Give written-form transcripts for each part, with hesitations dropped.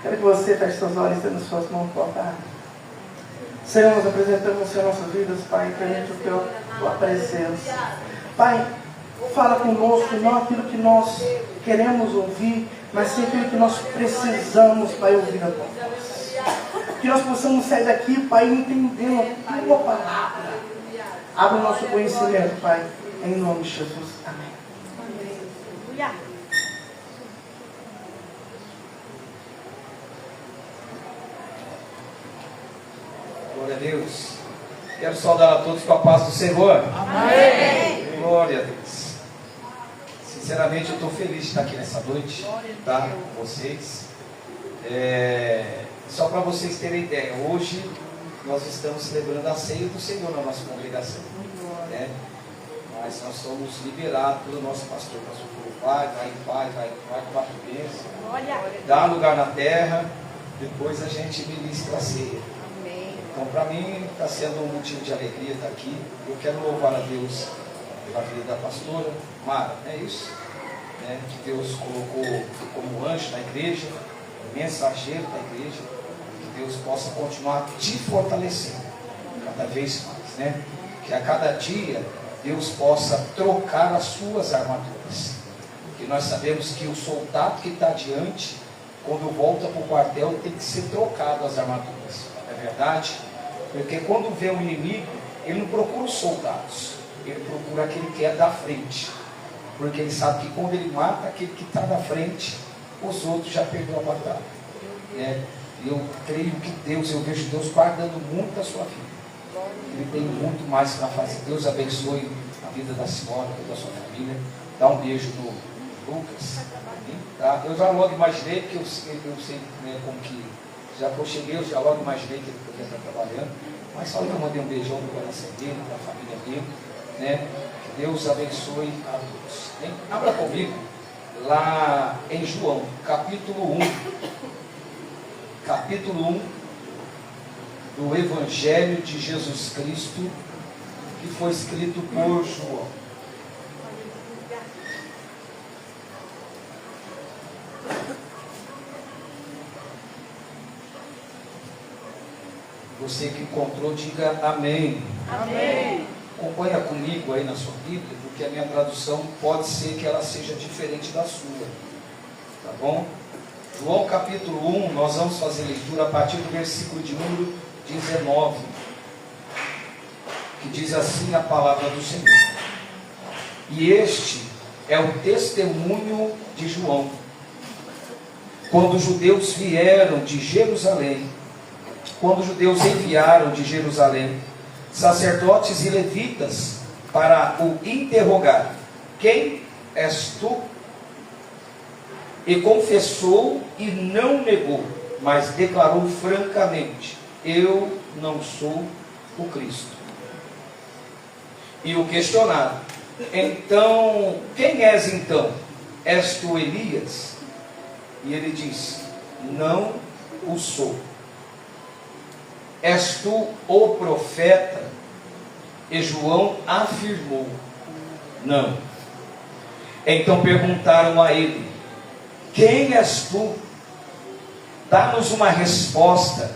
Quero que você feche seus olhos e tendo suas mãos para o altar. Senhor, nós apresentamos o Senhor nossas vidas, Pai, permite o teu presença. Pai, fala conosco, não aquilo que nós queremos ouvir, mas sim aquilo que nós precisamos, Pai, ouvir a tua voz. Que nós possamos sair daqui, Pai, entendendo a tua palavra. Abra o nosso conhecimento, Pai, em nome de Jesus. Amém. Glória a Deus. Quero saudar a todos com a paz do Senhor. Amém. Glória a Deus. Sinceramente, eu estou feliz de estar aqui nessa noite, tá? Com vocês. Só para vocês terem ideia, hoje nós estamos celebrando a ceia do Senhor na nossa congregação, né? Mas nós somos liberados pelo nosso pastor. O pastor falou: vai com a bênção, dá lugar na terra, depois a gente ministra a ceia. Então, para mim, está sendo um motivo de alegria estar aqui. Eu quero louvar a Deus pela vida da pastora Mara, é isso? Né? Que Deus colocou como anjo na igreja, mensageiro da igreja. Que Deus possa continuar te fortalecendo cada vez mais, né? Que a cada dia Deus possa trocar as suas armaduras. Porque nós sabemos que o soldado que está adiante, quando volta para o quartel, tem que ser trocado as armaduras. Não é verdade? Porque quando vê o inimigo, ele não procura os soldados, ele procura aquele que é da frente. Porque ele sabe que quando ele mata aquele que está na frente, os outros já perderam a batalha, né? Eu creio que Deus, eu vejo Deus guardando muito a sua vida. Ele tem muito mais para fazer. Deus abençoe a vida da senhora, da sua família. Dá um beijo no Lucas, tá? Eu já logo imaginei, porque eu sei, né, como que já que eu cheguei, eu já logo imaginei que ele podia estar trabalhando, mas só eu mandei um beijão no coração dele, para a família dele, né? Que Deus abençoe a todos. Hein? Abra comigo lá em João, capítulo 1, do Evangelho de Jesus Cristo, que foi escrito por João. Você que encontrou, diga amém. Amém. Acompanha comigo aí na sua Bíblia, porque a minha tradução pode ser que ela seja diferente da sua. Tá bom? João capítulo 1, nós vamos fazer leitura a partir do versículo de número 19. Que diz assim a palavra do Senhor. E este é o testemunho de João. Quando os judeus vieram de Jerusalém, quando os judeus enviaram de Jerusalém sacerdotes e levitas para o interrogar: quem és tu? E confessou e não negou, mas declarou francamente: eu não sou o Cristo. E o questionaram: então, quem és então? És tu Elias? E ele disse: não o sou. És tu o profeta? E João afirmou: não. Então perguntaram a ele: quem és tu? Dá-nos uma resposta,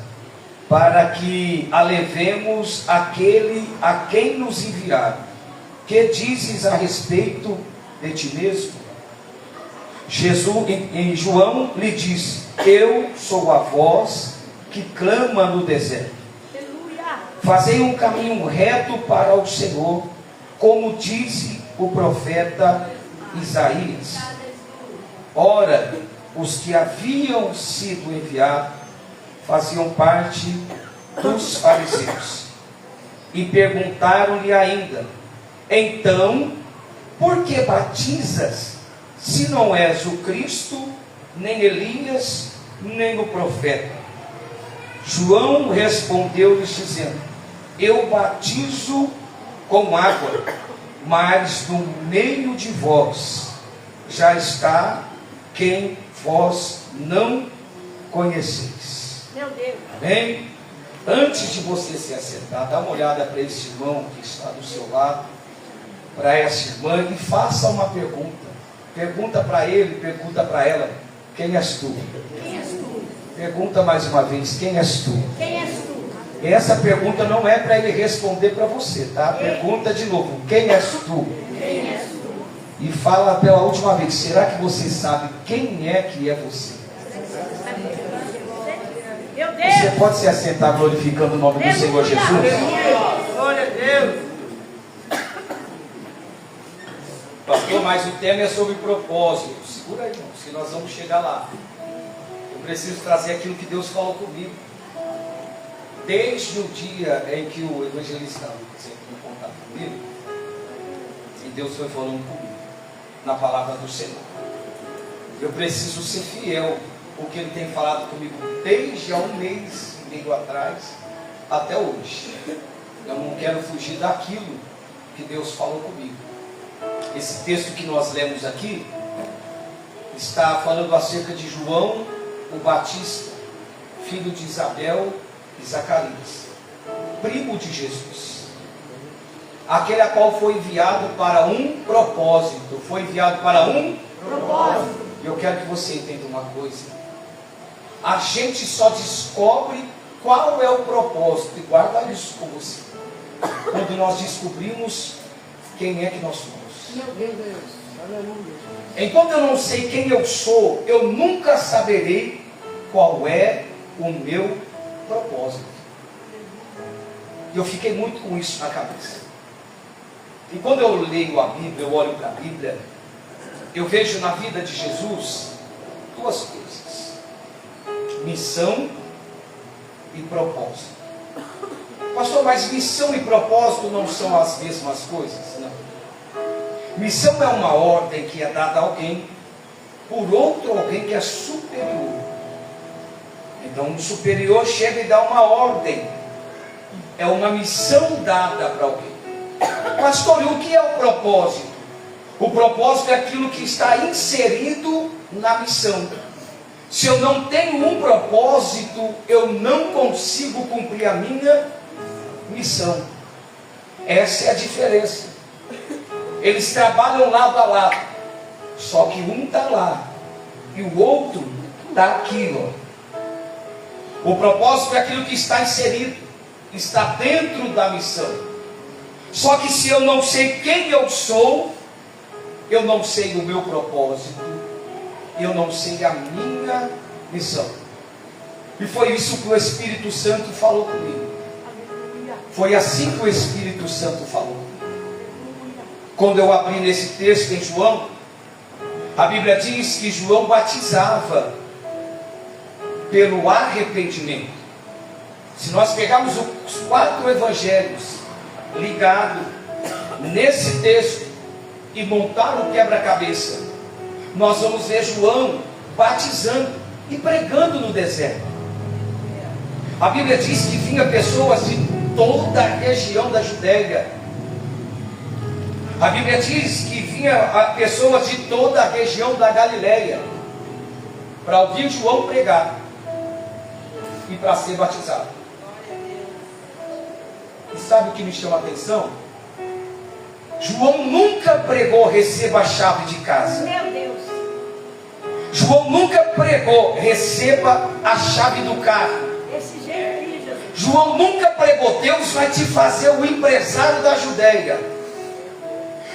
para que alevemos aquele a quem nos enviaram. Que dizes a respeito de ti mesmo? João lhe disse: eu sou a voz que clama no deserto. Fazei um caminho reto para o Senhor, como disse o profeta Isaías. Ora, os que haviam sido enviados faziam parte dos fariseus. E perguntaram-lhe ainda: então, por que batizas, se não és o Cristo, nem Elias, nem o profeta? João respondeu-lhes dizendo: eu batizo com água, mas no meio de vós já está quem vós não conheceis. Meu Deus. Amém? Antes de você se assentar, dá uma olhada para esse irmão que está do seu lado, para essa irmã, e faça uma pergunta. Pergunta para ele, pergunta para ela: quem és tu? Quem és tu? Pergunta mais uma vez, quem és tu? Quem és tu? Essa pergunta não é para ele responder para você, tá? Pergunta de novo, quem és tu? Quem és tu? E fala pela última vez, será que você sabe quem é que é você? Meu Deus! Você pode se assentar glorificando o nome do Senhor Jesus? Glória a Deus. Pastor, mas o tema é sobre propósito. Segura aí, irmãos, que nós vamos chegar lá. Eu preciso trazer aquilo que Deus falou comigo. Desde o dia em que o evangelista sempre em contato comigo, e Deus foi falando comigo, na palavra do Senhor. Eu preciso ser fiel, porque Ele tem falado comigo desde há 1 mês e meio atrás, até hoje. Eu não quero fugir daquilo que Deus falou comigo. Esse texto que nós lemos aqui, está falando acerca de João, o Batista, filho de Isabel e Zacarias, primo de Jesus, aquele a qual foi enviado para um propósito. Foi enviado para um propósito. E eu quero que você entenda uma coisa: a gente só descobre qual é o propósito, e guarda isso com você, quando nós descobrimos quem é que nós somos. Enquanto eu não sei quem eu sou, eu nunca saberei qual é o meu propósito. E eu fiquei muito com isso na cabeça. E quando eu leio a Bíblia, eu olho para a Bíblia, eu vejo na vida de Jesus 2 coisas: missão e propósito. Pastor, mas missão e propósito não são as mesmas coisas? Não. Missão é uma ordem que é dada a alguém por outro alguém que é superior. Então um superior chega e dá uma ordem. É uma missão dada para alguém. Pastor, e o que é o propósito? O propósito é aquilo que está inserido na missão. Se eu não tenho um propósito, eu não consigo cumprir a minha missão. Essa é a diferença. Eles trabalham lado a lado, só que um está lá e o outro está aqui, ó. O propósito é aquilo que está inserido, está dentro da missão. Só que se eu não sei quem eu sou, eu não sei o meu propósito, eu não sei a minha missão. E foi isso que o Espírito Santo falou comigo. Foi assim que o Espírito Santo falou. Quando eu abri nesse texto em João, a Bíblia diz que João batizava pelo arrependimento. Se nós pegarmos os 4 evangelhos ligados nesse texto e montar o quebra-cabeça, nós vamos ver João batizando e pregando no deserto. A Bíblia diz que vinha pessoas de toda a região da Judéia. A Bíblia diz que vinha pessoas de toda a região da Galileia para ouvir João pregar e para ser batizado. E sabe o que me chama a atenção? João nunca pregou receba a chave de casa. Meu Deus! João nunca pregou receba a chave do carro. Esse jeito aí, Jesus. João nunca pregou Deus vai te fazer o empresário da Judéia.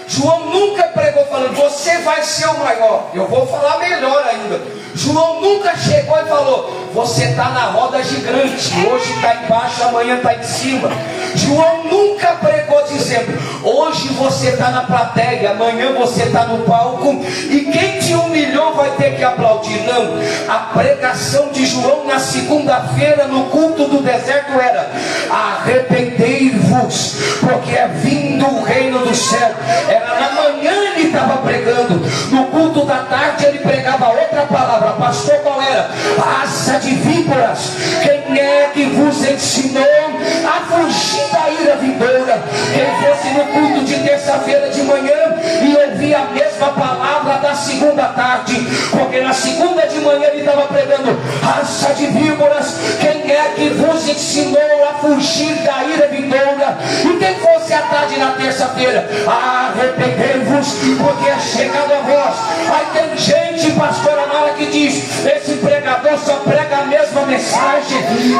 João nunca pregou falando você vai ser o maior. Eu vou falar melhor ainda. João nunca chegou e falou você está na roda gigante, hoje está embaixo, amanhã está em cima. João nunca pregou dizendo hoje você está na plateia, amanhã você está no palco e quem te humilhou vai ter que aplaudir. Não, a pregação de João na segunda-feira no culto do deserto era arrependei-vos, porque é vindo o reino do céu. Era na manhã ele estava pregando, no culto da tarde ele pregava outra palavra. Pastor, qual era? Raça de víboras, quem é que vos ensinou a fugir da ira vindoura? Quem fosse no culto de terça-feira de manhã e ouvia a mesma palavra da segunda tarde, porque na segunda de manhã ele estava pregando raça de víboras, quem é que vos ensinou a fugir da ira vindoura? E quem fosse à tarde na terça-feira, arrependei-vos, porque é chegado a vós. Aí tem gente gente, pastora Mara, que diz: esse pregador só prega a mesma mensagem,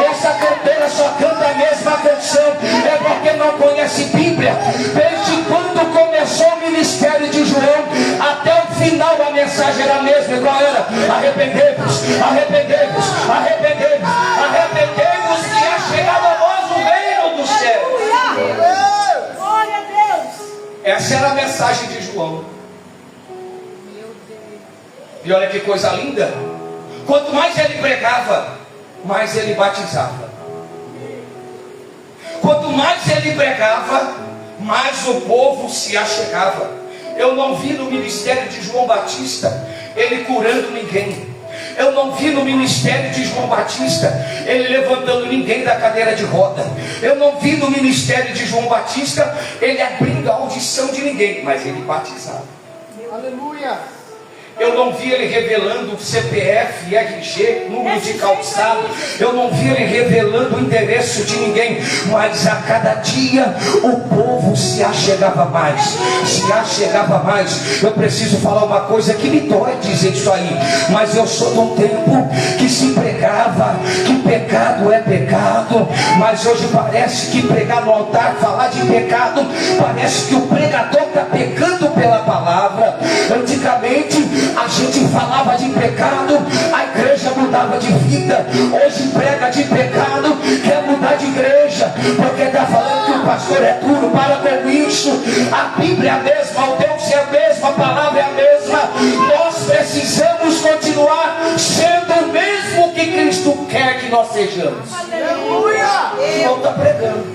essa cantora só canta a mesma canção, é porque não conhece Bíblia. Desde quando começou o ministério de João até o final a mensagem era a mesma. Igual era: arrependei-vos, arrependei-vos, arrependei-vos, arrependei-vos, que é chegado a nós o reino do céu. Glória a Deus. Essa era a mensagem de João. E olha que coisa linda: quanto mais ele pregava, mais ele batizava. Quanto mais ele pregava, mais o povo se achegava. Eu não vi no ministério de João Batista ele curando ninguém. Eu não vi no ministério de João Batista ele levantando ninguém da cadeira de roda. Eu não vi no ministério de João Batista ele abrindo a audição de ninguém, mas ele batizava. Aleluia. Eu não vi ele revelando CPF, RG, número de calçado. Eu não vi ele revelando o endereço de ninguém. Mas a cada dia o povo se achegava mais. Se achegava mais. Eu preciso falar uma coisa que me dói dizer isso aí, mas eu sou de um tempo que se pregava que pecado é pecado. Mas hoje parece que pregar no altar, falar de pecado, parece que o pregador está pecando pela palavra. Antigamente a gente falava de pecado, a igreja mudava de vida. Hoje prega de pecado, quer mudar de igreja, porque está falando que o pastor é duro. Para com isso. A Bíblia é a mesma, o Deus é a mesma, a palavra é a mesma. Nós precisamos continuar sendo o mesmo que Cristo quer que nós sejamos. Aleluia. João está pregando,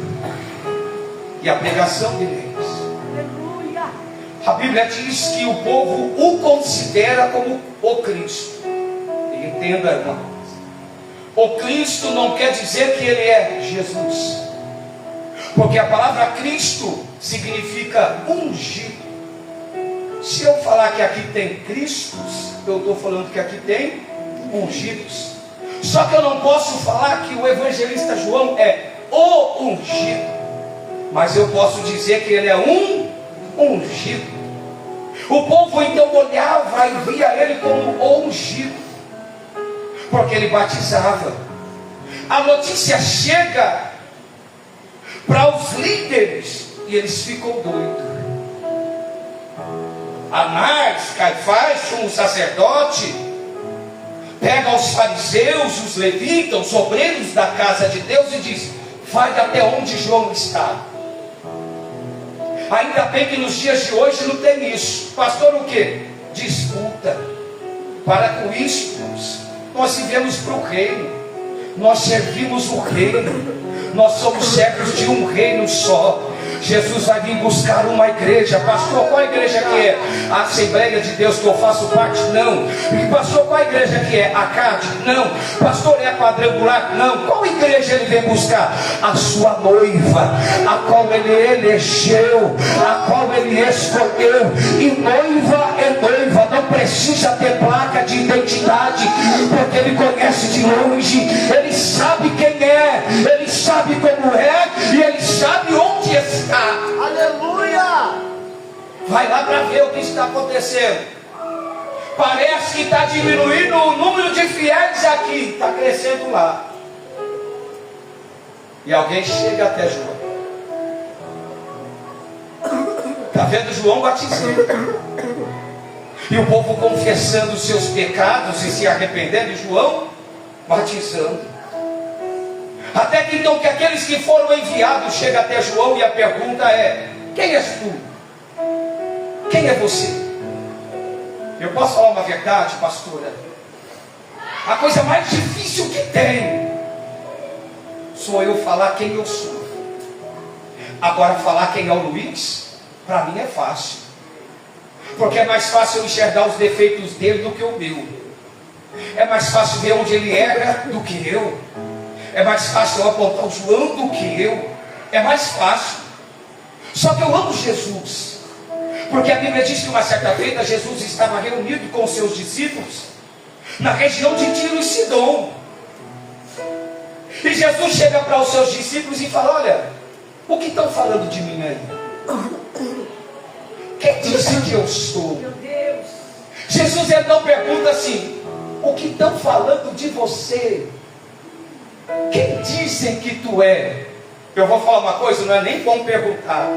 e a pregação dele é isso. A Bíblia diz que o povo o considera como o Cristo. E entenda uma coisa: o Cristo não quer dizer que ele é Jesus, porque a palavra Cristo significa ungido. Se eu falar que aqui tem Cristos, eu estou falando que aqui tem ungidos. Só que eu não posso falar que o evangelista João é o ungido, mas eu posso dizer que ele é um ungido. O povo então olhava e via ele como o ungido, porque ele batizava. A notícia chega para os líderes e eles ficam doidos. Anás, Caifás, um sacerdote, pega os fariseus, os levitas, os obreiros da casa de Deus e diz: vai até onde João está. Ainda bem que nos dias de hoje não tem isso. Pastor, o que? Disputa. Para com isso, nós vivemos para o reino. Nós servimos o reino. Nós somos servos de um reino só. Jesus vai vir buscar uma igreja. Pastor, qual igreja que é? A Assembleia de Deus que eu faço parte? Não. E pastor, qual igreja que é? A CAD? Não. Pastor, é a Quadrangular? Não. Qual igreja ele vem buscar? A sua noiva, a qual ele elegeu, a qual ele escolheu. E noiva é noiva, não precisa ter placa de identidade, porque ele conhece de longe, ele sabe quem é, ele sabe como é, e ele sabe onde está. Aleluia. Vai lá para ver o que está acontecendo. Parece que está diminuindo o número de fiéis aqui, está crescendo lá. E alguém chega até João. Está vendo João batizando, e o povo confessando os seus pecados e se arrependendo, e João batizando. Até que então que aqueles que foram enviados chegam até João e a pergunta é: quem és tu? Quem é você? Eu posso falar uma verdade, pastora? A coisa mais difícil que tem sou eu falar quem eu sou. Agora falar quem é o Luiz, para mim é fácil, porque é mais fácil eu enxergar os defeitos dele do que o meu. É mais fácil ver onde ele erra do que eu. É mais fácil eu apontar o João do que eu. É mais fácil. Só que eu amo Jesus, porque a Bíblia diz que uma certa feita Jesus estava reunido com os seus discípulos na região de Tiro e Sidom. E Jesus chega para os seus discípulos e fala: olha, o que estão falando de mim aí? Quem disse que eu sou? Meu Deus. Jesus ele não pergunta assim: o que estão falando de você? Quem dizem que tu é? Eu vou falar uma coisa, não é nem bom perguntar.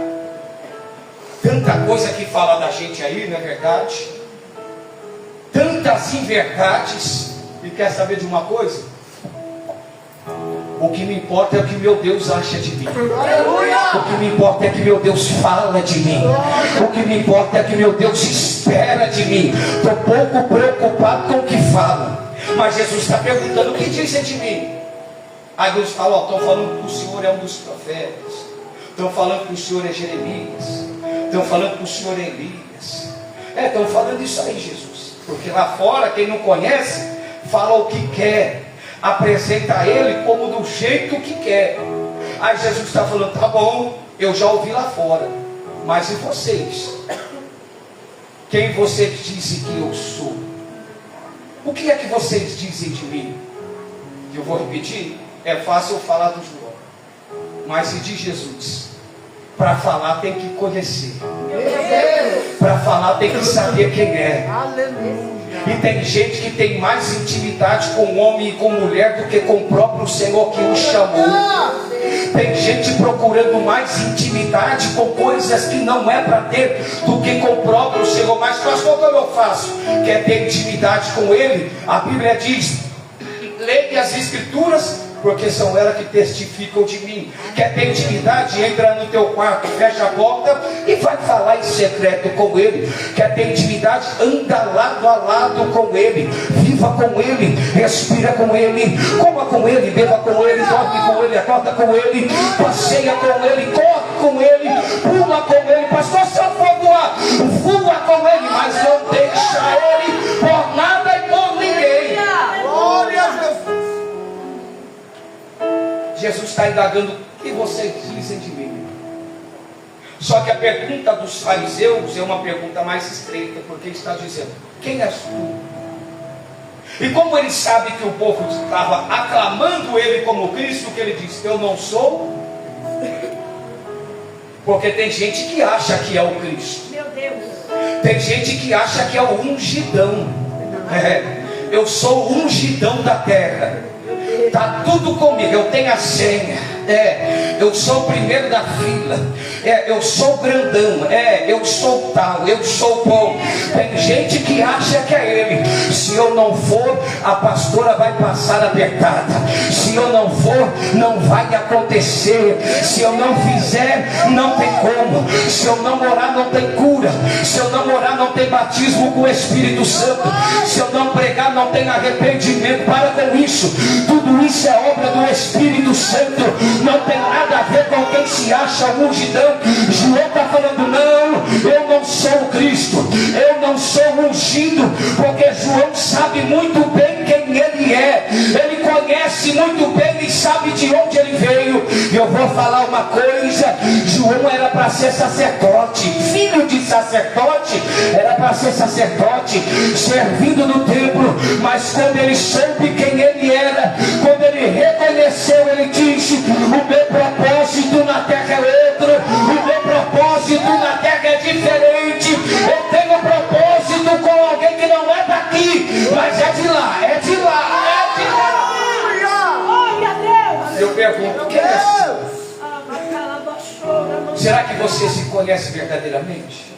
Tanta coisa que fala da gente aí, não é verdade? Tantas inverdades. E quer saber de uma coisa? O que me importa é o que meu Deus acha de mim. Aleluia! O que me importa é que meu Deus fala de mim. O que me importa é que meu Deus espera de mim. Estou pouco preocupado com o que falam. Mas Jesus está perguntando: o que dizem de mim? Aí Deus fala: estão falando que o Senhor é um dos profetas. Estão falando que o Senhor é Jeremias. Estão falando que o Senhor é Elias. Estão falando isso aí, Jesus. Porque lá fora, quem não conhece, fala o que quer. Apresenta ele como do jeito que quer. Aí Jesus está falando: tá bom, eu já ouvi lá fora. Mas e vocês? Quem vocês dizem que eu sou? O que é que vocês dizem de mim? Eu vou repetir. É fácil eu falar do João, mas e de Jesus? Para falar tem que conhecer. Para falar tem que saber quem é. Aleluia! E tem gente que tem mais intimidade com homem e com mulher do que com o próprio Senhor que o chamou. Tem gente procurando mais intimidade com coisas que não é para ter do que com o próprio Senhor. Mas pastor, como eu faço? Quer ter intimidade com Ele? A Bíblia diz: leia as Escrituras, porque são elas que testificam de mim. Quer ter intimidade? Entra no teu quarto, fecha a porta e vai falar em secreto com Ele. Quer ter intimidade? Anda lado a lado com Ele, viva com Ele, respira com Ele, coma com Ele, beba com Ele, dorme com Ele, acorda com Ele, passeia com Ele, corre com Ele, pula com Ele. Pastor, se eu for voar, voa com Ele, mas não deixa Ele por nada e por ninguém. Glória a Jesus! Jesus está indagando: o que vocês dizem de mim? Só que a pergunta dos fariseus é uma pergunta mais estreita, porque ele está dizendo: quem és tu? E como ele sabe que o povo estava aclamando ele como Cristo, que ele diz: eu não sou. Porque tem gente que acha que é o Cristo. Meu Deus. Tem gente que acha que é o ungidão. Eu sou o ungidão da terra. Está tudo comigo, eu tenho a senha. Eu sou o primeiro da fila. Eu sou grandão. Eu sou tal, eu sou bom. Tem gente que acha que é ele. Se eu não for, a pastora vai passar apertada. Se eu não for, não vai acontecer. Se eu não fizer, não tem como. Se eu não orar, não tem cura. Se eu não orar, não tem batismo com o Espírito Santo. Se eu não pregar, não tem arrependimento. Para com isso. Tudo isso é obra do Espírito Santo. Não tem nada a ver com quem se acha ungidão. João está falando: não, eu não sou o Cristo, eu não sou ungido, porque João sabe muito bem quem ele é. Ele conhece muito bem e sabe de onde ele veio. E eu vou falar uma coisa: João era para ser sacerdote, filho de sacerdote, era para ser sacerdote, servindo no templo. Mas quando ele soube quem ele era, quando ele reconheceu, ele disse: o meu propósito na terra é outro, o meu propósito na terra é diferente. Eu tenho propósito com alguém que não é daqui, mas é de lá, é de lá, é de lá. Glória a Deus. Eu pergunto: quem é você? Será que você se conhece verdadeiramente?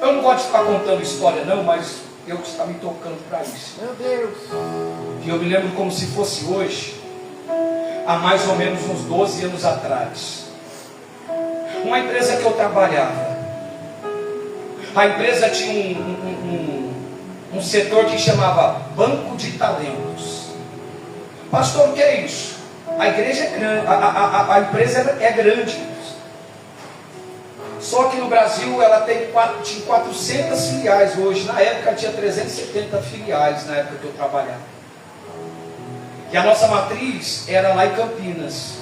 Eu não gosto de ficar contando história não, mas Deus está me tocando para isso. Meu Deus! E eu me lembro como se fosse hoje, há mais ou menos uns 12 anos atrás. Uma empresa que eu trabalhava. A empresa tinha um setor que chamava Banco de Talentos. Pastor, o que é isso? A igreja é grande, a empresa é grande. Só que no Brasil ela tinha 400 filiais hoje. Na época tinha 370 filiais, na época que eu trabalhava. E a nossa matriz era lá em Campinas.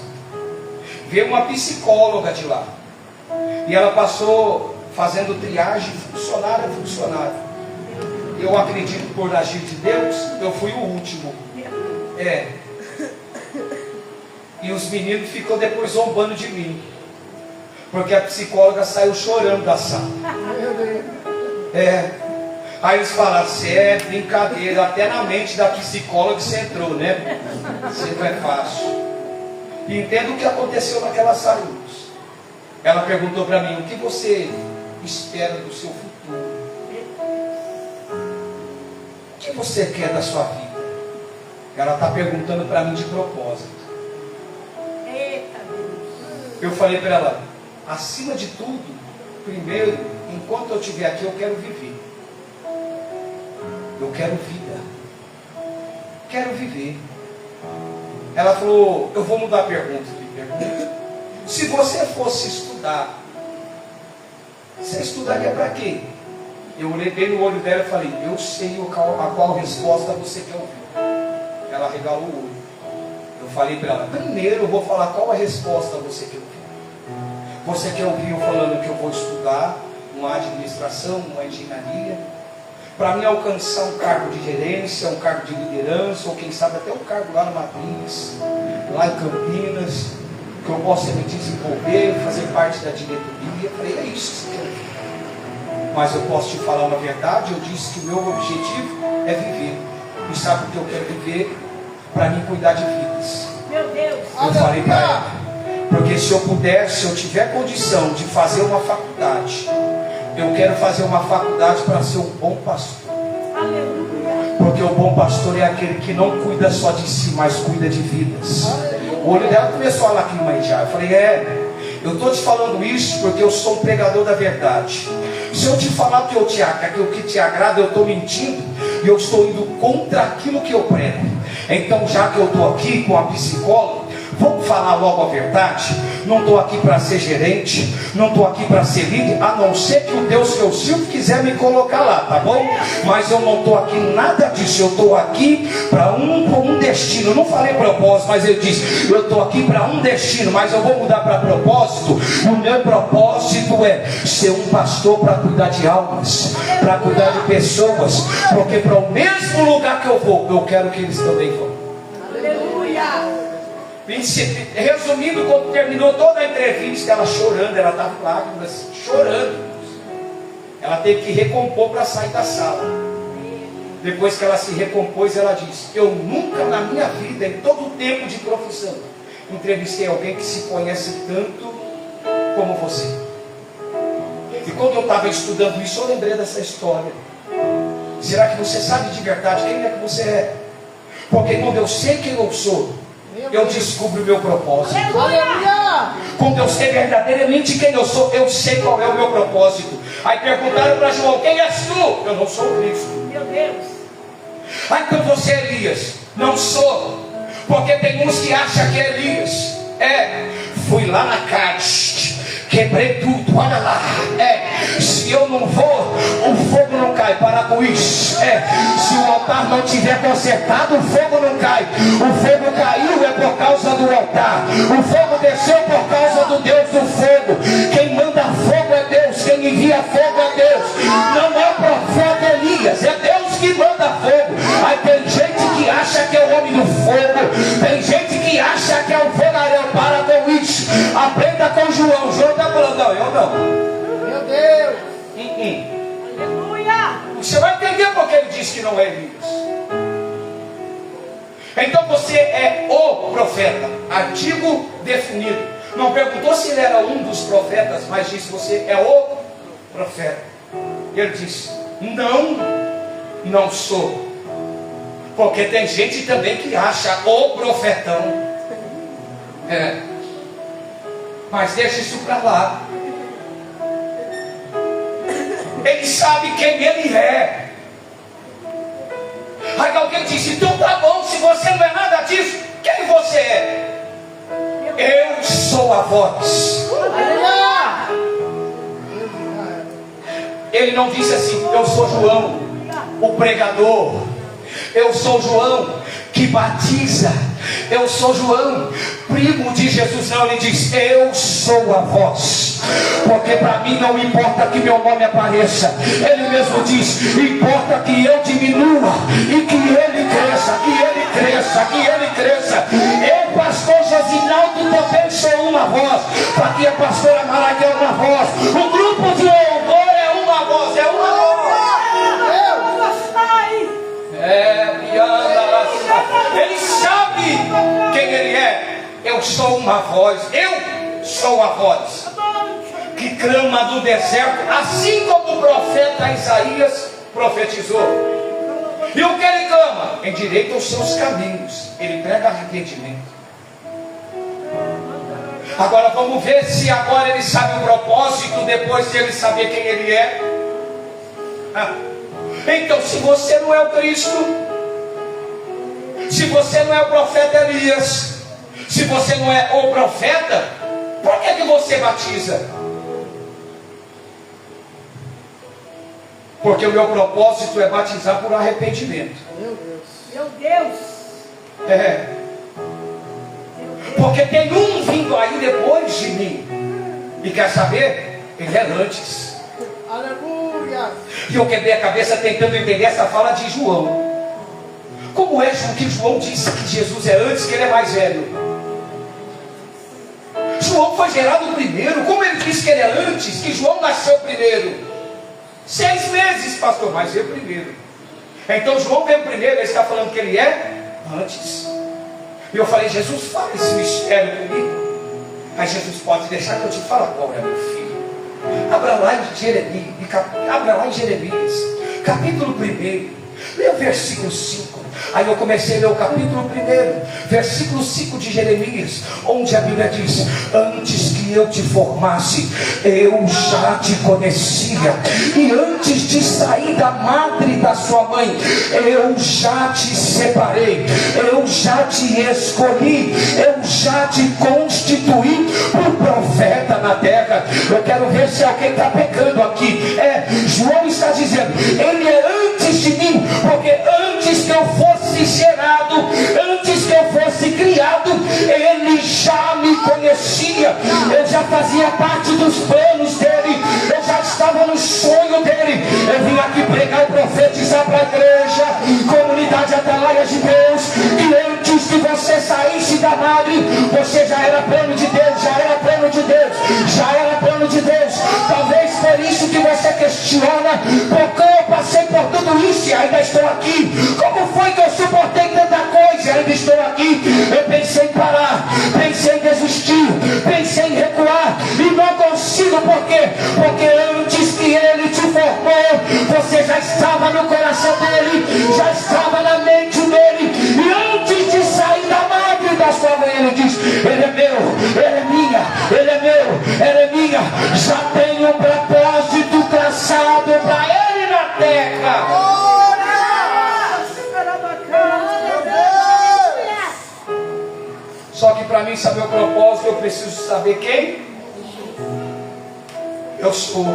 Veio uma psicóloga de lá. E ela passou fazendo triagem funcionário a funcionário. Eu acredito, por agir de Deus, eu fui o último. E os meninos ficam depois zombando de mim. porque a psicóloga saiu chorando da sala. Aí eles falaram, você é brincadeira, até na mente da psicóloga você entrou, né? Isso não é fácil. E entenda o que aconteceu naquela sala. Ela perguntou para mim, o que você espera do seu futuro? O que você quer da sua vida? Ela está perguntando para mim de propósito. Eu falei para ela, acima de tudo, primeiro, enquanto eu estiver aqui, eu quero viver. Eu quero vida. Quero viver. Ela falou, eu vou mudar a pergunta. Se você fosse estudar, você estudaria para quê? Eu olhei bem no olho dela e falei, eu sei a qual resposta você quer ouvir. Ela regalou o olho. Eu falei para ela, primeiro eu vou falar qual a resposta você quer ouvir. Você quer ouvir eu falando que eu vou estudar uma administração, uma engenharia, para mim alcançar um cargo de gerência, um cargo de liderança, ou quem sabe até um cargo lá no Matriz, lá em Campinas, que eu possa me desenvolver, fazer parte da diretoria. Eu falei, é isso que você quer ouvir. Mas eu posso te falar uma verdade, eu disse que o meu objetivo é viver. E sabe o que eu quero viver? Para mim cuidar de vidas. Meu Deus. Eu falei para ela, porque se eu pudesse, se eu tiver condição de fazer uma faculdade, eu quero fazer uma faculdade para ser um bom pastor. Aleluia. Porque o bom pastor é aquele que não cuida só de si, mas cuida de vidas. O olho dela começou a lacrimejar já. Eu falei, eu estou te falando isso porque eu sou um pregador da verdade. Se eu te falar que o que te agrada, eu estou mentindo. E eu estou indo contra aquilo que eu prego. Então, já que eu estou aqui com a psicóloga, vamos falar logo a verdade. Não estou aqui para ser gerente, não estou aqui para ser líder, a não ser que o Deus que eu sirvo quiser me colocar lá, tá bom? Mas eu não estou aqui nada disso. Eu estou aqui para um destino. Eu não falei propósito, mas eu disse, eu estou aqui para um destino, mas eu vou mudar para propósito. O meu propósito é ser um pastor para cuidar de almas, para cuidar de pessoas, porque para o mesmo lugar que eu vou, eu quero que eles também vão. Aleluia. Resumindo, quando terminou toda a entrevista, ela chorando, ela estava com lágrimas, chorando. Ela teve que recompor para sair da sala. Depois que ela se recompôs, ela disse, eu nunca na minha vida, em todo o tempo de profissão, entrevistei alguém que se conhece tanto como você. E quando eu estava estudando isso, eu lembrei dessa história. Será que você sabe de verdade quem é que você é? Porque quando eu sei quem eu sou, eu descubro o meu propósito. Quando eu sei verdadeiramente quem eu sou, eu sei qual é o meu propósito. Aí perguntaram para João, quem és tu? Eu não sou o Cristo. Meu Deus. Aí então você é Elias? Não sou. Porque tem uns que acham que é Elias. Fui lá na caixa, quebrei tudo, olha lá. Se eu não vou, o fogo não cai. Para com isso. Se o altar não tiver consertado, o fogo não cai. O fogo caiu é por causa do altar. O fogo desceu por causa do Deus do fogo. Quem manda fogo é Deus. Quem envia fogo é Deus. Não é o profeta Elias, é Deus que manda fogo. Aí tem gente que acha que é o homem do fogo. Tem gente que acha que é o fogareiro. Para com isso. Aprenda com João. João está falando, não, eu não. Meu Deus. Aleluia. Você vai entender porque ele disse que não é Elias. Então você é o profeta, artigo definido. Não perguntou se ele era um dos profetas, mas disse, você é o profeta. Ele disse, não sou. Porque tem gente também que acha o profetão. Mas deixa isso para lá. Ele sabe quem ele é. Aí alguém disse, então tá bom, se você não é nada disso, quem você é? Eu sou a voz. Ele não disse assim, eu sou João, o pregador. Eu sou João que batiza. Eu sou João, primo de Jesus. Não, ele diz, eu sou a voz. Porque para mim não importa que meu nome apareça. Ele mesmo diz, importa que eu diminua e que ele cresça, que ele cresça, que ele cresça. Eu, pastor Josinaldo também sou uma voz. Aqui a pastora Maraca é uma voz. O grupo de louvor é uma voz. É uma voz. Ele sabe quem ele é. Eu sou uma voz. Eu sou a voz que clama do deserto, assim como o profeta Isaías profetizou. E o que ele clama? Endireita os seus caminhos. Ele prega arrependimento. Agora vamos ver se agora ele sabe o propósito depois de ele saber quem ele é. Então, se você não é o Cristo, se você não é o profeta Elias, se você não é o profeta, por que você batiza? Porque o meu propósito é batizar por arrependimento. Meu Deus. Porque tem um vindo aí depois de mim. E quer saber? Ele é antes. Aleluia. E eu quebrei a cabeça tentando entender essa fala de João. Como é que João disse que Jesus é antes, que ele é mais velho? João foi gerado primeiro. Como ele disse que ele é antes, que João nasceu primeiro? 6 meses, pastor, mas veio primeiro. Então João veio primeiro, ele está falando que ele é antes. E eu falei, Jesus, fala esse mistério comigo. Aí Jesus, pode deixar que eu te falo agora, meu filho. Abra lá em Jeremias, capítulo 1. Leia o versículo 5. Aí eu comecei a ler o capítulo 1, versículo 5 de Jeremias, onde a Bíblia diz: antes que eu te formasse, eu já te conhecia, e antes de sair da madre da sua mãe, eu já te separei, eu já te escolhi, eu já te constituí por profeta na terra. Eu quero ver se alguém está pecando aqui. João está dizendo, ele é antes de mim, porque antes que eu fosse gerado, antes que eu fosse criado, ele já me conhecia. Eu já fazia parte dos planos dele, eu já estava no sonho dele. Eu vim aqui pregar e profetizar para a igreja, comunidade Atalaia de Deus, que antes que você saísse da madre, você já era plano de Deus, já era plano de Deus, já era plano de Deus. Talvez por isso que você questiona, porque eu passei por tudo isso e ainda estou aqui. Como foi que eu suportei tanta coisa e ainda estou aqui? Eu pensei em parar, pensei em desistir, pensei em recuar, e não consigo. Por quê? Porque antes que ele te formou, você já estava no coração dele, já estava na mente dele, e antes de sair da madre da sua mãe, ele diz, ele é meu, ele é minha, ele é meu, ele é minha. Já tenho um propósito traçado para ele na terra. Só que para mim saber o propósito, eu preciso saber quem eu sou.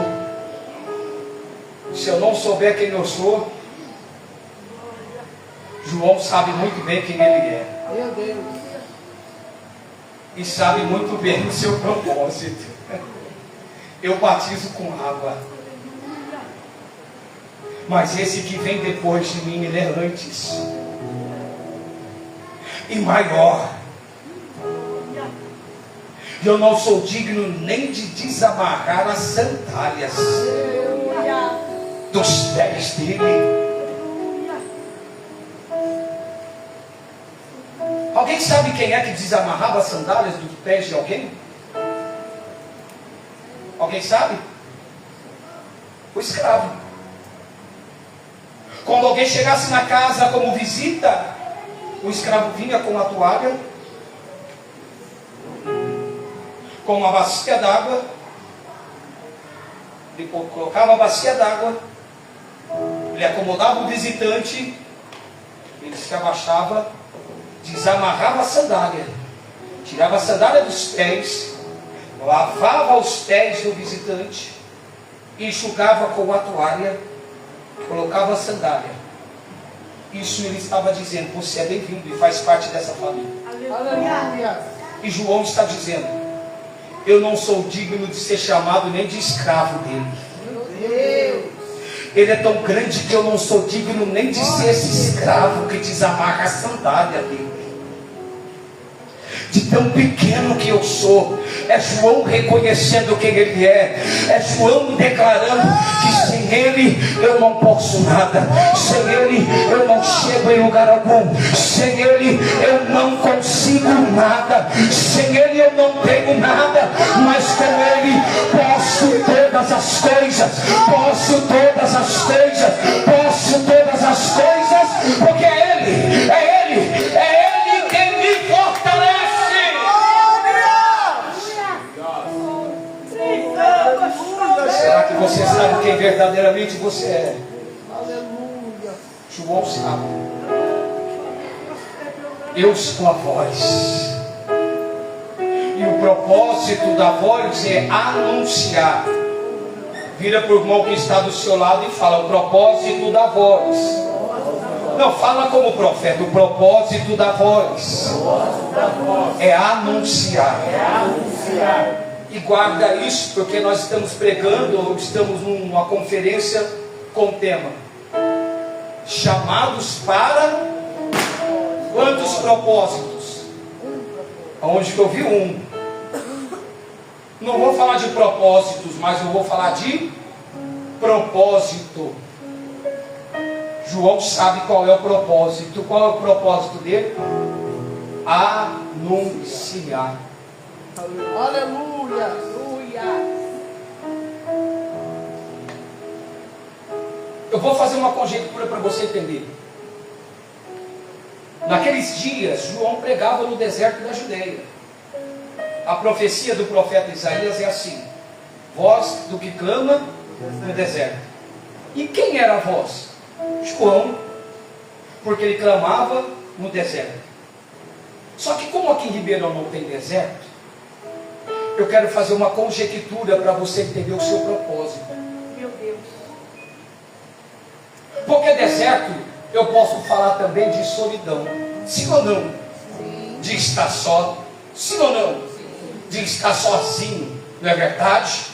Se eu não souber quem eu sou, João sabe muito bem quem ele é. Meu Deus. E sabe muito bem o seu propósito. Eu batizo com água, mas esse que vem depois de mim, ele é antes e maior. Eu não sou digno nem de desamarrar as sandálias dos pés dele. Alguém sabe quem é que desamarrava as sandálias dos pés de alguém? Alguém sabe? O escravo. Quando alguém chegasse na casa como visita, o escravo vinha com a toalha, com uma bacia d'água, ele colocava a bacia d'água, ele acomodava o visitante, ele se abaixava, desamarrava a sandália, tirava a sandália dos pés, lavava os pés do visitante, enxugava com a toalha, colocava a sandália. Isso ele estava dizendo, você é bem-vindo e faz parte dessa família. Aleluia. E João está dizendo, eu não sou digno de ser chamado nem de escravo dele. Meu Deus. Ele é tão grande que eu não sou digno nem de ser esse escravo que desamarra a sandália dele. de tão pequeno que eu sou. É João reconhecendo quem ele é. É João declarando que sem ele eu não posso nada. Sem ele eu não chego em lugar algum. Sem ele eu não consigo nada. Sem ele eu não tenho nada. Mas com ele posso todas as coisas. Posso todas as coisas. Posso todas as coisas. Porque é ele. É ele. É ele quem me fortalece. Será que você sabe quem verdadeiramente você é? Aleluia. João sabe. Eu sou a voz. E o propósito da voz é anunciar. Vira para o irmão que está do seu lado e fala: o propósito da voz. Não, fala como profeta. O propósito da voz é anunciar. E guarda isso, porque nós estamos pregando, estamos numa conferência com o tema chamados para quantos propósitos? Onde que eu vi um. Não vou falar de propósitos, mas eu vou falar de propósito. João sabe qual é o propósito. Qual é o propósito dele? Anunciar. Aleluia. Eu vou fazer uma conjectura para você entender. Naqueles dias, João pregava no deserto da Judeia. A profecia do profeta Isaías é assim: voz do que clama no deserto. E quem era a voz? João, porque ele clamava no deserto. Só que como aqui em Ribeirão não tem deserto, eu quero fazer uma conjectura para você entender o seu propósito. Meu Deus. Porque deserto, eu posso falar também de solidão. Sim ou não? Sim. De estar só. Sim ou não? Sim. De estar sozinho. Não é verdade?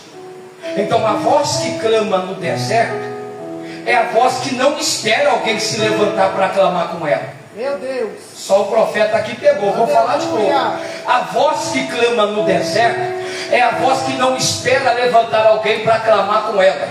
Então a voz que clama no deserto é a voz que não espera alguém se levantar para clamar com ela. Meu Deus. Só o profeta aqui pegou. Vou falar de novo. A voz que clama no deserto é a voz que não espera levantar alguém para clamar com ela.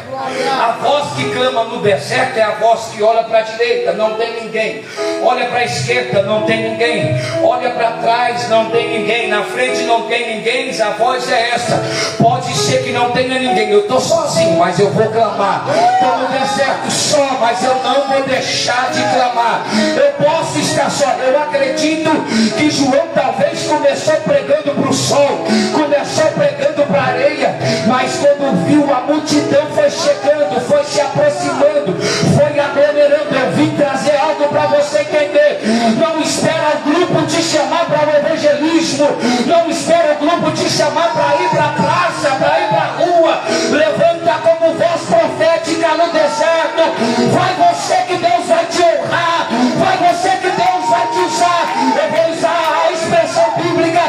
A voz que clama no deserto é a voz que olha para a direita, não tem ninguém. Olha para a esquerda, não tem ninguém. Olha para trás, não tem ninguém. Na frente não tem ninguém. A voz é essa. Pode ser que não tenha ninguém. Eu estou sozinho, mas eu vou clamar. Estou no deserto só, mas eu não vou deixar de clamar. Eu posso estar só. Eu acredito que João talvez começou pregando para o sol, começou pregando para a areia, mas quando viu a multidão foi chegando, foi se aproximando, foi aglomerando. Eu vim trazer algo para você entender. Não espera o grupo te chamar para o evangelismo, não espera o grupo te chamar para ir para a praça, para ir para a rua. Levanta como voz profética no deserto. Vai você que Deus vai te honrar, vai você que Deus vai te usar. Eu vou usar a expressão bíblica: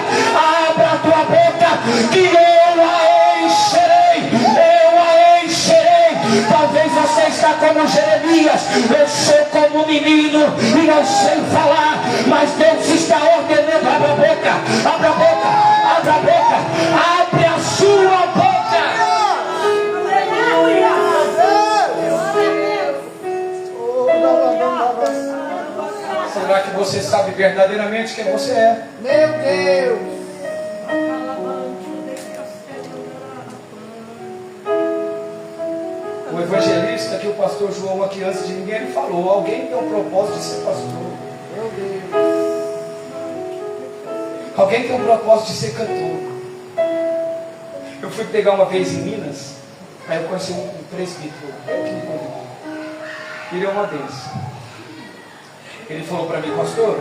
abra a tua boca que eu a encherei. Eu a encherei. Talvez você está como Jeremias: eu sou como um menino e não sei falar, mas Deus está ordenando: abra a boca, abra a boca, abra a boca, abre a sua boca. Será que você sabe verdadeiramente quem você é? Meu Deus. O evangelista que o pastor João aqui antes de ninguém ele falou: alguém tem um propósito de ser pastor. Meu Deus. Alguém tem um propósito de ser cantor. Eu fui pegar uma vez em Minas, aí eu conheci um presbítero, eu que me convidou. Ele é uma benção. Ele falou para mim: pastor,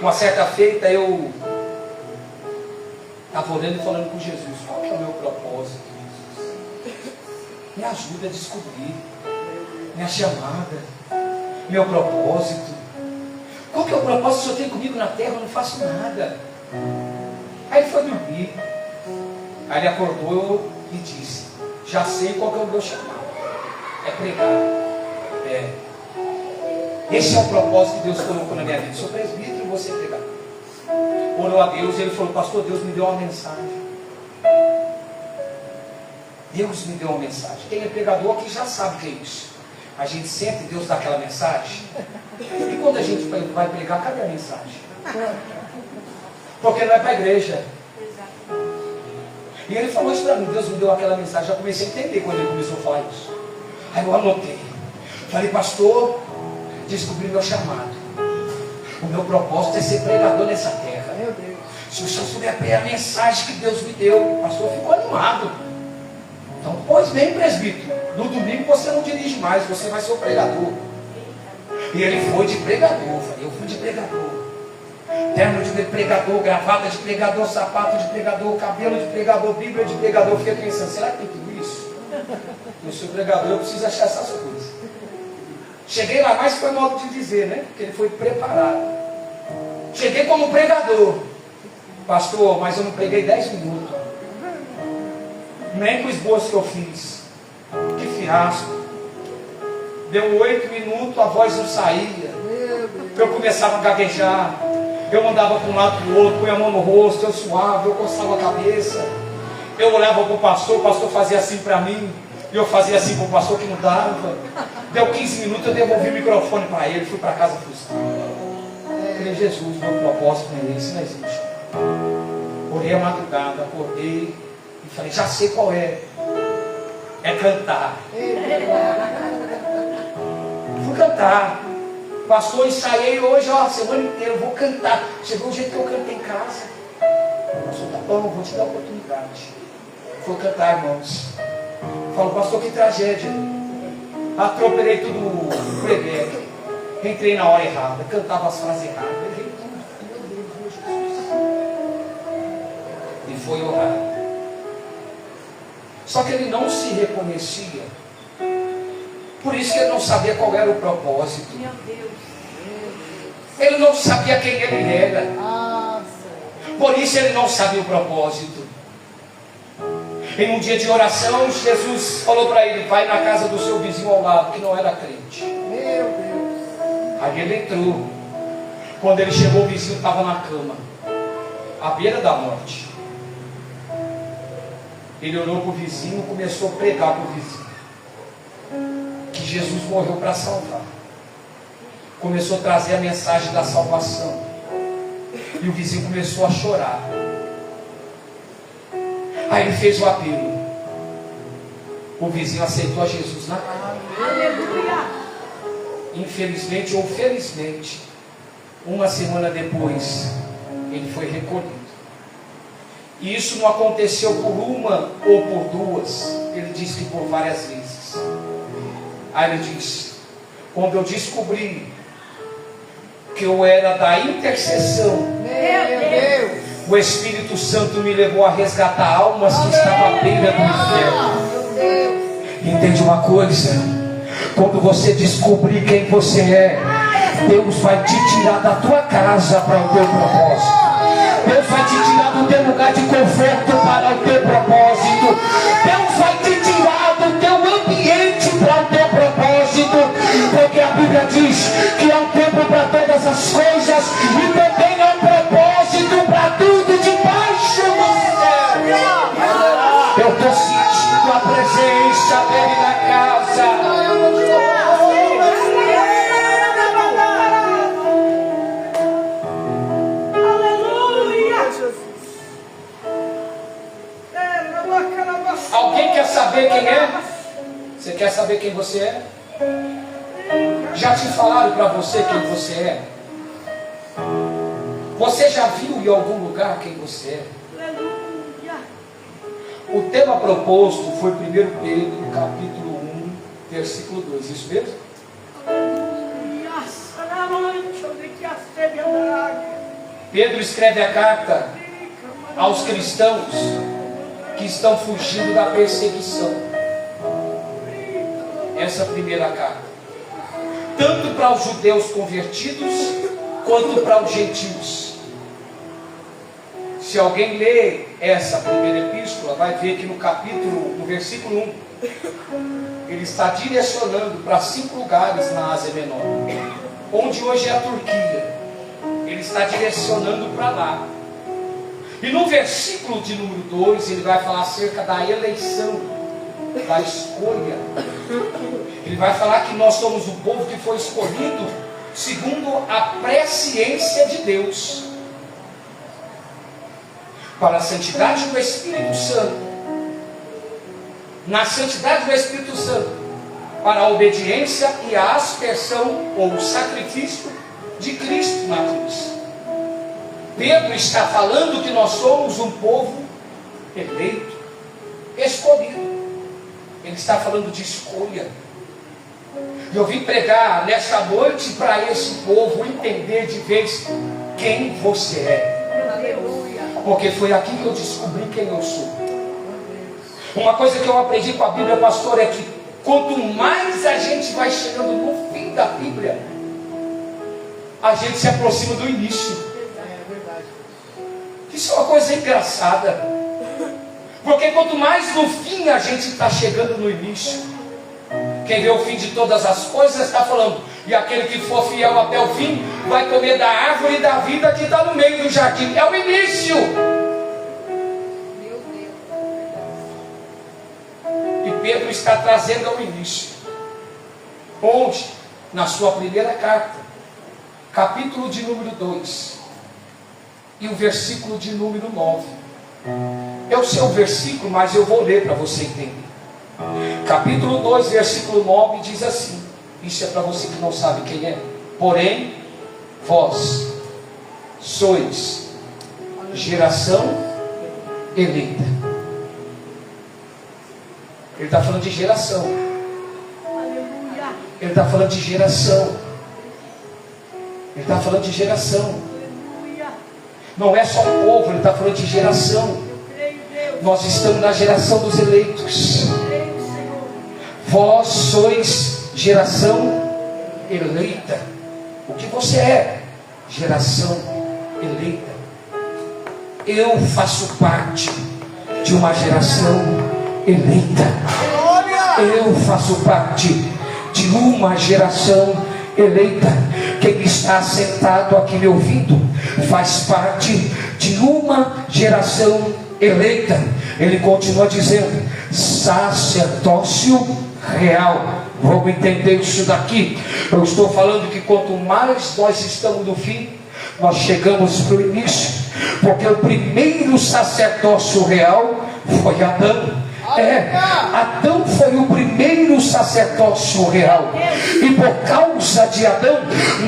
uma certa feita eu estava orando e falando com Jesus: qual que é o meu propósito, Jesus? Me ajuda a descobrir minha chamada, meu propósito. Qual que é o propósito que o Senhor tem comigo na terra? Eu não faço nada. Aí ele foi dormir. Aí ele acordou e disse: já sei qual que é o meu chamado. É pregar. Esse é o propósito que Deus colocou na minha vida. Sou presbítero e vou ser pregador. orou a Deus e ele falou: pastor, Deus me deu uma mensagem. Deus me deu uma mensagem. Quem é pregador aqui já sabe o que é isso. A gente sente Deus dá aquela mensagem. E quando a gente vai pregar, cadê a mensagem? Porque não é para a igreja. E ele falou isso para mim, Deus me deu aquela mensagem. Já comecei a entender quando ele começou a falar isso. Aí eu anotei. Falei: pastor, descobri meu chamado. O meu propósito é ser pregador nessa terra. Meu Deus. Se o senhor souber a mensagem que Deus me deu, o pastor ficou animado. Então, pois bem, presbítero, no domingo você não dirige mais, você vai ser o pregador. E ele foi de pregador. Eu falei: eu fui de pregador. Terno de pregador, gravata de pregador, sapato de pregador, cabelo de pregador, bíblia de pregador. Eu fiquei pensando: será que tem tudo isso? Eu sou pregador, eu preciso achar essas coisas. Cheguei lá, mas foi modo de dizer, né? Porque ele foi preparado. Cheguei como pregador. Pastor, mas eu não preguei 10 minutos. Nem com o esboço que eu fiz. Que fiasco. Deu 8 minutos, a voz não saía. Eu começava a gaguejar. Eu andava para um lado para o outro, punha a mão no rosto, eu suava, eu coçava a cabeça. Eu olhava para o pastor fazia assim para mim. E eu fazia assim para o pastor que não dava. Deu 15 minutos, eu devolvi o microfone para ele, fui para casa frustrado. Falei: Jesus, meu propósito não é esse, não existe. Orei a madrugada, acordei e falei: já sei qual é. É cantar. Fui cantar. Pastor, ensaiei hoje, ó, a semana inteira, eu vou cantar. Chegou o jeito que eu cantei em casa. Pastor, tá bom, vou te dar a oportunidade. Vou cantar, irmãos. Falo: pastor, que tragédia. Atropelei tudo o playback. Entrei na hora errada, cantava as frases erradas. Errei tudo. Meu Deus, Jesus. E foi orar. Só que ele não se reconhecia. Por isso que ele não sabia qual era o propósito. Meu Deus. Ele não sabia quem ele era. Por isso ele não sabia o propósito. Em um dia de oração, Jesus falou para ele: vai na casa do seu vizinho ao lado, que não era crente. Meu Deus. Aí ele entrou. Quando ele chegou, o vizinho estava na cama, à beira da morte. Ele olhou para o vizinho e começou a pregar para o vizinho que Jesus morreu para salvar. Começou a trazer a mensagem da salvação. E o vizinho começou a chorar. Aí ele fez o apelo. O vizinho aceitou a Jesus na casa. Aleluia. Infelizmente ou felizmente, uma semana depois, ele foi recolhido. E isso não aconteceu por uma ou por duas. Ele disse que por várias vezes. Aí ele disse: quando eu descobri que eu era da intercessão, Meu Deus. o Espírito Santo me levou a resgatar almas que estavam à beira do inferno. Meu Deus. Entende uma coisa? Quando você descobrir quem você é, Deus vai te tirar da tua casa para o teu propósito. Deus vai te tirar do teu lugar de conforto para o teu propósito. Deus vai te tirar do teu ambiente para o teu propósito. Porque a Bíblia diz que há um tempo para todas as coisas e também há um propósito para tudo debaixo do céu. Eu estou sentindo a presença dele na casa. Alguém quer saber quem é? Você quer saber quem você é? Já te falaram para você quem você é? Você já viu em algum lugar quem você é? O tema proposto foi 1 Pedro, capítulo 1, versículo 2. Isso mesmo? Pedro escreve a carta aos cristãos que estão fugindo da perseguição. Essa primeira carta, tanto para os judeus convertidos quanto para os gentios. Se alguém lê essa primeira epístola, vai ver que no versículo 1, ele está direcionando para 5 lugares na Ásia Menor, onde hoje é a Turquia. Ele está direcionando para lá. E no versículo de número 2, ele vai falar acerca da eleição, da escolha. Ele vai falar que nós somos o povo que foi escolhido segundo a presciência de Deus, para a santidade do Espírito Santo, na santidade do Espírito Santo, para a obediência e a aspersão ou o sacrifício de Cristo na cruz. Pedro está falando que nós somos um povo eleito, escolhido. Ele está falando de escolha. E eu vim pregar nesta noite para esse povo entender de vez quem você é. Porque foi aqui que eu descobri quem eu sou. Uma coisa que eu aprendi com a Bíblia, pastor, é que quanto mais a gente vai chegando no fim da Bíblia, a gente se aproxima do início. Isso é uma coisa engraçada. Porque quanto mais no fim a gente está chegando no início, quem vê o fim de todas as coisas está falando, e aquele que for fiel até o fim vai comer da árvore da vida que está no meio do jardim. É o início. E Pedro está trazendo ao início. Onde? Na sua primeira carta, capítulo de número 2 e o versículo de número 9. É o seu versículo, mas eu vou ler para você entender. Capítulo 2, versículo 9 diz assim. Isso é para você que não sabe quem é. Porém, vós sois geração eleita. Ele está falando de geração. Ele está falando de geração. Ele está falando de geração. Não é só o povo, ele está falando de geração. Nós estamos na geração dos eleitos. Vós sois geração eleita. O que você é? Geração eleita. Eu faço parte de uma geração eleita. Eu faço parte de uma geração eleita. Quem está sentado aqui me ouvindo faz parte de uma geração eleita. Ele continua dizendo: sacerdócio real. Vamos entender isso daqui. Eu estou falando que quanto mais nós estamos no fim, nós chegamos para o início. Porque o primeiro sacerdócio real foi Adão. Adão foi o primeiro sacerdócio real. E por causa de Adão,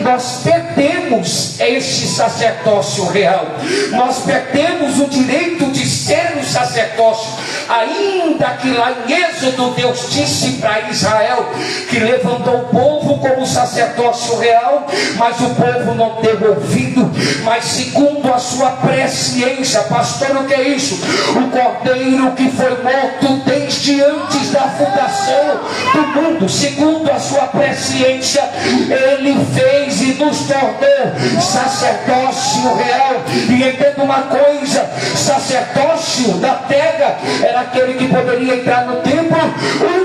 nós perdemos este sacerdócio real. Nós perdemos o direito de ser um sacerdócio. Ainda que lá em Êxodo Deus disse para Israel que levantou o povo como sacerdócio real, mas o povo não teve ouvido. Mas segundo a sua presciência, pastor, o que é isso? O cordeiro que foi morto desde antes da fundação do mundo, segundo a sua presciência, ele fez e nos tornou sacerdócio real. E entenda uma coisa: sacerdócio da terra era aquele que poderia entrar no templo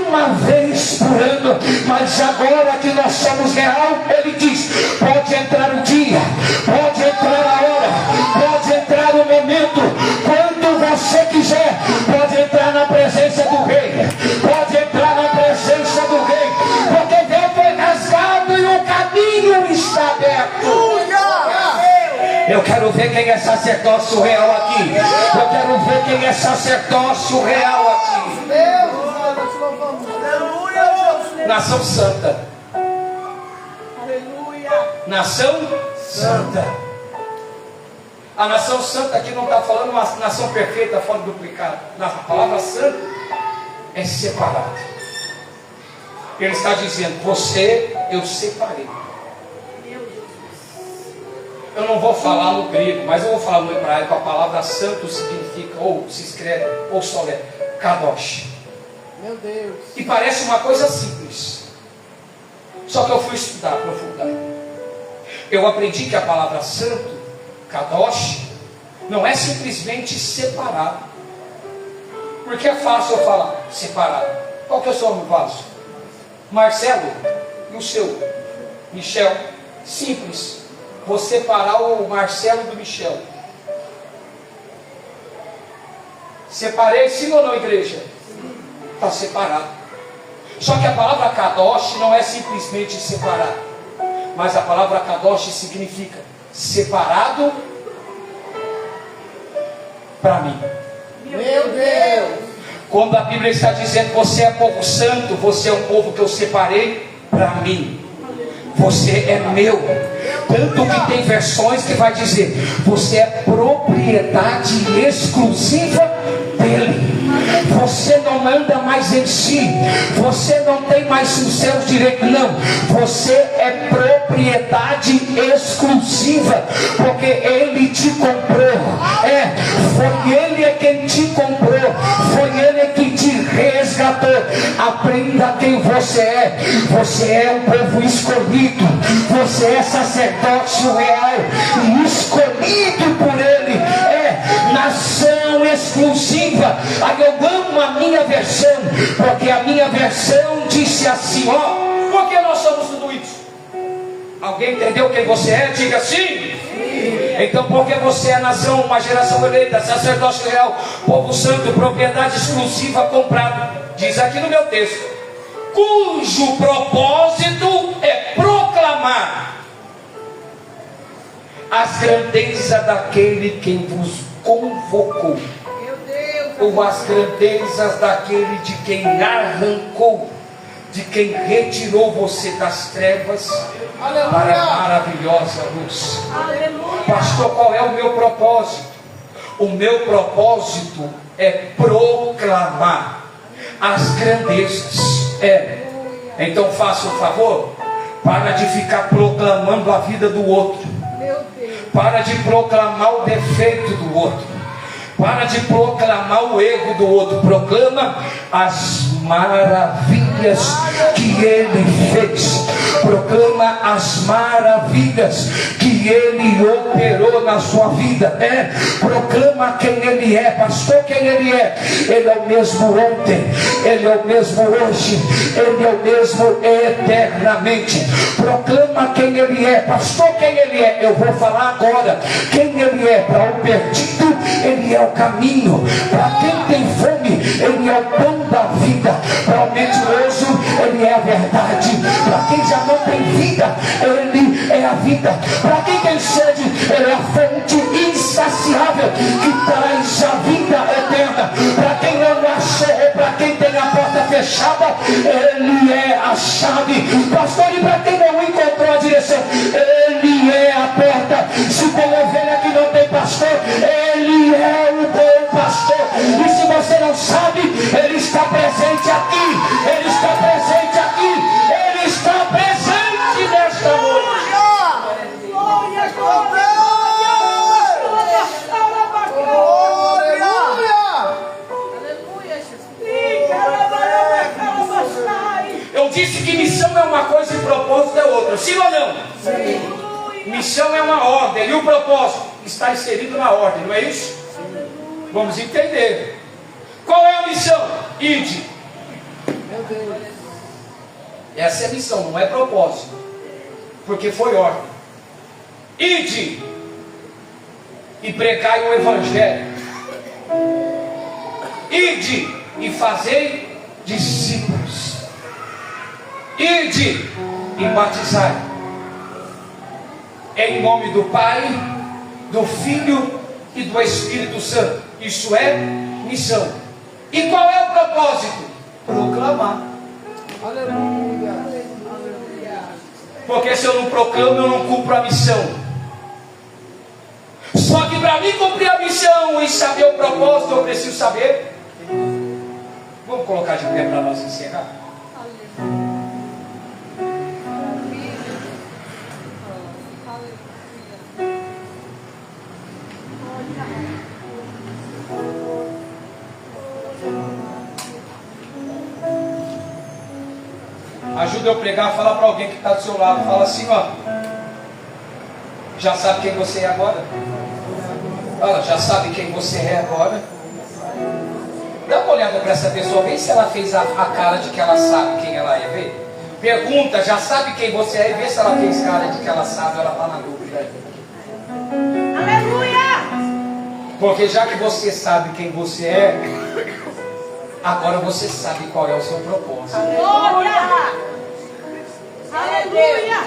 uma vez por ano, mas agora que nós somos real, ele diz: pode entrar o dia, pode entrar a hora, pode entrar o momento, quando você quiser, pode entrar na presença do rei, pode entrar na presença do rei, porque Deus foi rasgado e o caminho está aberto. Eu quero ver quem é sacerdócio real aqui. Eu quero ver quem é sacerdócio real aqui. Nação santa. Nação santa. A nação santa aqui não está falando uma nação perfeita, fora duplicada. Na palavra santa é separado. Ele está dizendo: você eu separei. Eu não vou falar no grego, mas eu vou falar no hebraico. A palavra santo significa, ou se escreve, ou só é kadosh. Meu Deus. E parece uma coisa simples. Só que eu fui estudar, aprofundar. Eu aprendi que a palavra santo, kadosh, não é simplesmente separado. Porque é fácil eu falar separado. Qual que é o seu nome, vaso? Marcelo. E o seu? Michel. Simples. Vou separar o Marcelo do Michel. Separei, sim ou não, igreja? Está separado. Só que a palavra kadosh não é simplesmente separar, mas a palavra kadosh significa separado para mim. Meu Deus. Quando a Bíblia está dizendo você é povo santo, você é um povo que eu separei para mim. Você é meu. Tanto que tem versões que vai dizer você é propriedade exclusiva dele. Você não anda mais em si. Você não tem mais os seus direitos. Não. Você é propriedade exclusiva. Porque ele te comprou. Foi ele quem te comprou. Foi ele que te resgatou. Aprenda quem você é. Você é um povo escolhido. Você é sacerdócio real. E escolhido por ele. Nação exclusiva. Aí eu amo a minha versão, porque a minha versão disse assim, ó, por que nós somos tudo isso? Alguém entendeu quem você é? Diga sim. Então porque você é nação, uma geração eleita, sacerdócio real, povo santo, propriedade exclusiva comprada, diz aqui no meu texto, cujo propósito é proclamar as grandezas daquele quem vos convocou, ou as grandezas daquele de quem arrancou, de quem retirou você das trevas para a maravilhosa luz. Aleluia. Pastor, qual é o meu propósito? O meu propósito é proclamar as grandezas. Então faça um favor, para de ficar proclamando a vida do outro. Para de proclamar o defeito do outro. Para de proclamar o erro do outro. Proclama as maravilhas que ele fez. Proclama as maravilhas que ele operou na sua vida. Proclama quem ele é. Pastor, quem ele é? Ele é o mesmo ontem, ele é o mesmo hoje, ele é o mesmo eternamente. Proclama quem ele é. Pastor, quem ele é? Eu vou falar agora quem ele é. Para o perdido, ele é o caminho. Para quem tem fome, ele é o pão da vida. Para o mentiroso, ele é a verdade. Para quem já não tem vida, ele é a vida. Para quem tem sede, ele é a fonte insaciável que traz a vida eterna. Para quem não achou, ou para quem tem a porta fechada, ele é a chave. Pastor, e para quem não encontrou a direção, ele é a porta. Se tem ovelha que não tem pastor, ele é o bom pastor. E se você não sabe, ele está presente aqui. Ele está presente aqui. Ele está presente nesta noite. Glória, glória. Eu disse que missão é uma coisa e propósito é outra. Sim ou não? Sim. Missão é uma ordem e o propósito está inserido na ordem, não é isso? Vamos entender. Qual é a missão? Ide. Meu Deus. Essa é a missão, não é propósito, porque foi ordem. Ide e pregai o evangelho. Ide e fazei discípulos. Ide e batizai em nome do Pai, do Filho e do Espírito Santo. Isso é missão. E qual é o propósito? Proclamar. Aleluia. Porque se eu não proclamo, eu não cumpro a missão. Só que para mim cumprir a missão e saber o propósito, eu preciso saber. Vamos colocar de pé para nós encerrar. Ajuda eu a pregar, fala para alguém que está do seu lado, fala assim, ó. Já sabe quem você é agora? Fala, já sabe quem você é agora? Dá uma olhada para essa pessoa, vê se ela fez a cara de que ela sabe quem ela é, vê. Pergunta, já sabe quem você é, e vê se ela fez cara de que ela sabe, ela está na dúvida. Aleluia! Porque já que você sabe quem você é, agora você sabe qual é o seu propósito. Aleluia!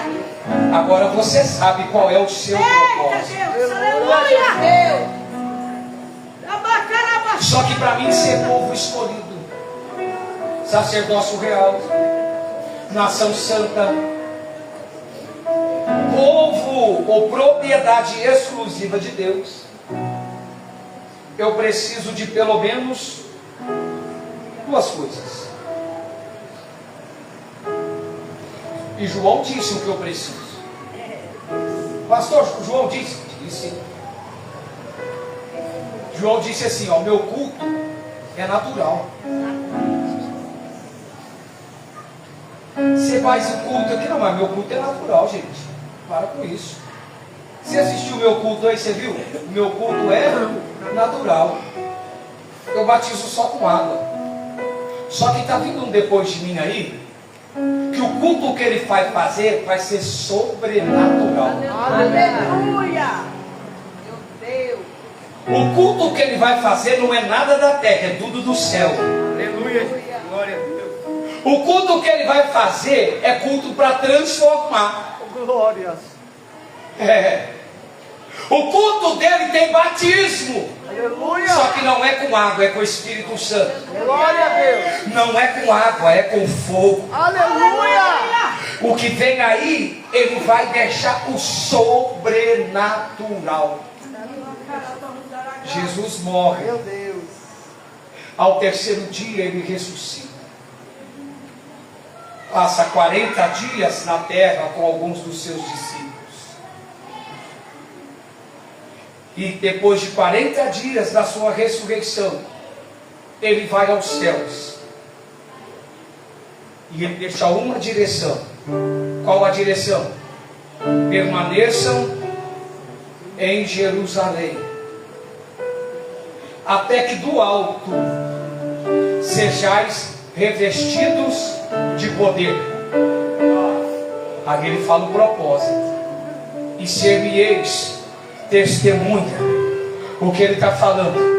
Agora você sabe qual é o seu propósito. Aleluia! Só que para mim ser povo escolhido, sacerdócio real, nação santa, povo ou propriedade exclusiva de Deus, eu preciso de pelo menos duas coisas. E João disse o que eu preciso. Pastor, João disse. João disse assim, ó, meu culto é natural. Você faz o culto aqui, não, mas meu culto é natural, gente. Para com isso. Você assistiu o meu culto aí, você viu? O meu culto é natural. Eu batizo só com água. Só que está vindo um depois de mim aí, que o culto que ele vai fazer vai ser sobrenatural. Aleluia! Meu Deus! O culto que ele vai fazer não é nada da terra, é tudo do céu. Aleluia. Glória a Deus. O culto que ele vai fazer é culto para transformar. Glórias. O culto dele tem batismo. Aleluia. Só que não é com água, é com o Espírito Santo. Glória a Deus. Não é com água, é com fogo. Aleluia. O que vem aí, ele vai deixar o sobrenatural. Jesus morre. Meu Deus. Ao terceiro dia ele ressuscita. Passa 40 dias na terra com alguns dos seus discípulos. E depois de 40 dias da sua ressurreição, ele vai aos céus. E ele deixa uma direção. Qual a direção? Permaneçam em Jerusalém, até que do alto sejais revestidos de poder. Aí ele fala o propósito. E ser-me-eis testemunha. O que ele está falando?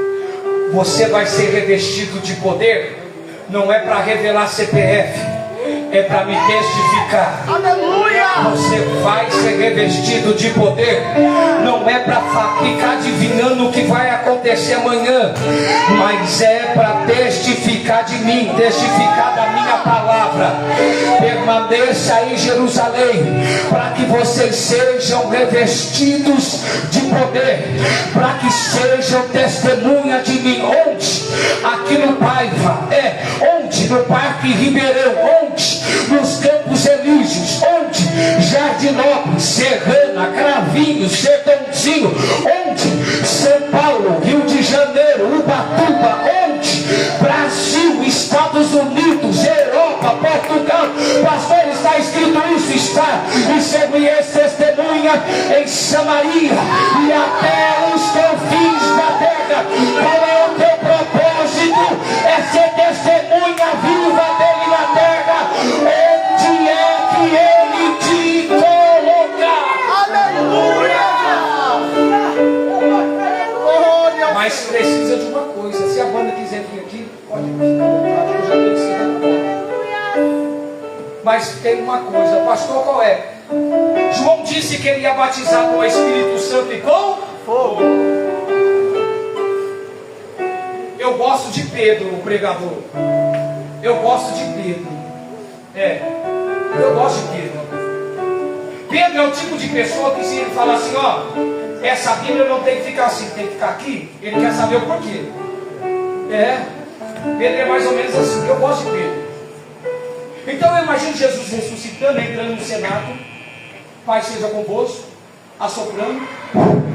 Você vai ser revestido de poder. Não é para revelar CPF, é para me testificar. Aleluia. Você vai ser revestido de poder. Não é para ficar adivinhando o que vai acontecer amanhã, mas é para testificar de mim, testificar da minha palavra. Permaneça em Jerusalém, para que vocês sejam revestidos de poder, para que sejam testemunha de mim. Onde? Aqui no Paiva. Onde? No Parque Ribeirão. Onde? Nos Campos Elíseos. Onde? Jardinópolis, Serrana, Cravinho, Sertãozinho. Onde? São Paulo, Rio de Janeiro, Ubatuba. Onde? Brasil, Estados Unidos, Europa, Portugal. Pastor, está escrito isso? Está. E ser-me-eis testemunha em Samaria e até os confins da terra. Qual é o teu propósito? É ser testemunha viva dele na terra. Onde é que ele te colocar? Aleluia. Glória. Mas precisa de uma coisa. Se a banda quiser vir aqui, pode ficar à vontade, eu já estou ensinando. Mas tem uma coisa, pastor, qual é? João disse que ele ia batizar com o Espírito Santo e com Fogo. Eu gosto de Pedro, o pregador. Eu gosto de Pedro. Eu gosto de Pedro. Pedro é o tipo de pessoa que, se ele falar assim, ó, essa Bíblia não tem que ficar assim, tem que ficar aqui, ele quer saber o porquê. Pedro é mais ou menos assim. Eu gosto de Pedro. Então eu imagino Jesus ressuscitando, entrando no cenáculo, Pai seja convosco, assoprando,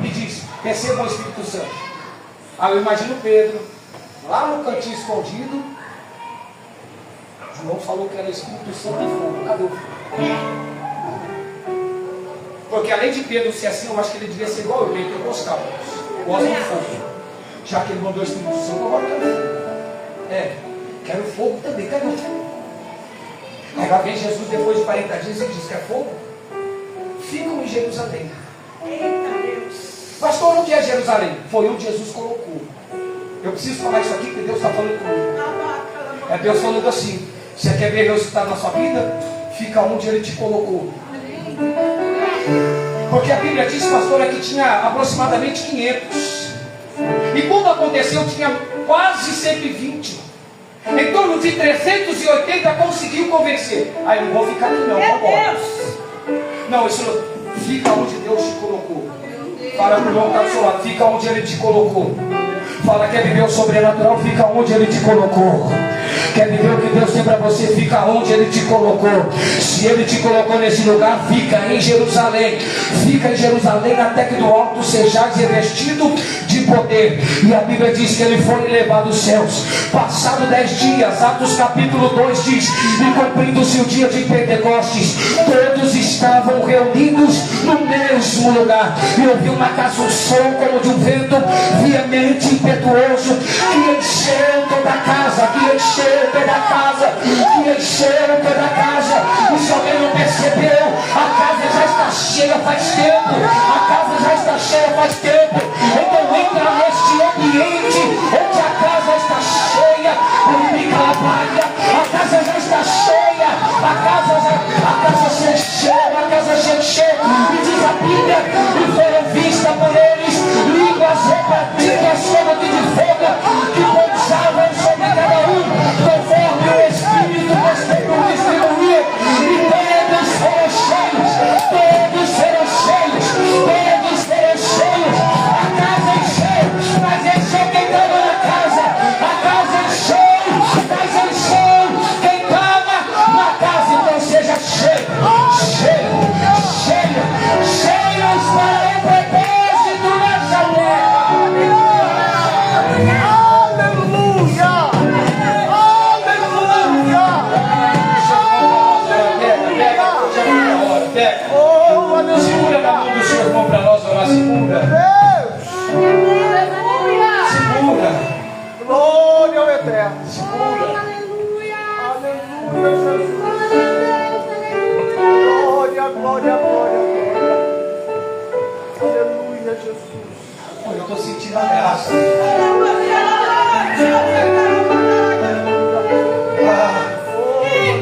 e diz, recebam o Espírito Santo. Aí eu imagino Pedro, lá no cantinho escondido. João falou que era o Espírito Santo e fogo. Cadê o fogo? Porque além de Pedro ser assim, eu acho que ele devia ser igual eu, pentecostal. Gosto de fogo. Já que ele mandou o Espírito Santo, agora eu quero fogo. Quero fogo também, cadê o fogo? Aí lá vem Jesus depois de 40 dias e diz, quer fogo? Ficam em Jerusalém. Eita Deus! Pastor, onde é Jerusalém? Foi onde Jesus colocou. Eu preciso falar isso aqui porque Deus está falando comigo. É Deus falando assim: você quer ver resultado na sua vida? Fica onde Ele te colocou. Porque a Bíblia diz, pastor, que tinha aproximadamente 500. E quando aconteceu, tinha quase 120. Em torno de 380 conseguiu convencer. Aí não vou ficar aqui não, vou embora. Não, isso não. Fica onde Deus te colocou. Fala para o irmão que está do seu lado, fica onde Ele te colocou. Fala, quer viver o sobrenatural, fica onde Ele te colocou. Quer viver o que Deus tem para você, fica onde Ele te colocou. Se Ele te colocou nesse lugar, fica em Jerusalém. Fica em Jerusalém até que do alto sejais revestido de poder. E a Bíblia diz que Ele foi elevado aos céus. Passado 10 dias, Atos capítulo 2 diz: e cumprindo-se o dia de Pentecostes, todos estavam reunidos no mesmo lugar. E ouviu na casa um som como de um vento veemente, impetuoso, que encheu toda a casa, que encheu toda a casa, que encheu toda a casa. E se alguém não percebeu, a casa já está cheia faz tempo. A casa já está cheia faz tempo. Então entra neste ambiente onde a casa está cheia. A casa já está cheia. A casa se encheu. A casa se encheu. E diz a Bíblia: e foram vistas por eles línguas repartidas como de fogo, que pousavam sobre cada um, conforme o Espírito distribuía. E todos foram cheios. Todos foram cheios. Todos foram cheios. A casa encheu. Mas encheu quem estava na casa. A casa encheu. Mas encheu quem estava na casa. Então seja cheio. Cheio. Cheio. Cheios para o propósito nessa terra. Segura na mão do seu irmão para nós orar. Segura. Segura. Glória ao Eterno. Segura. Aleluia, Jesus. Glória, glória, glória. Aleluia, Jesus. Eu estou sentindo a graça.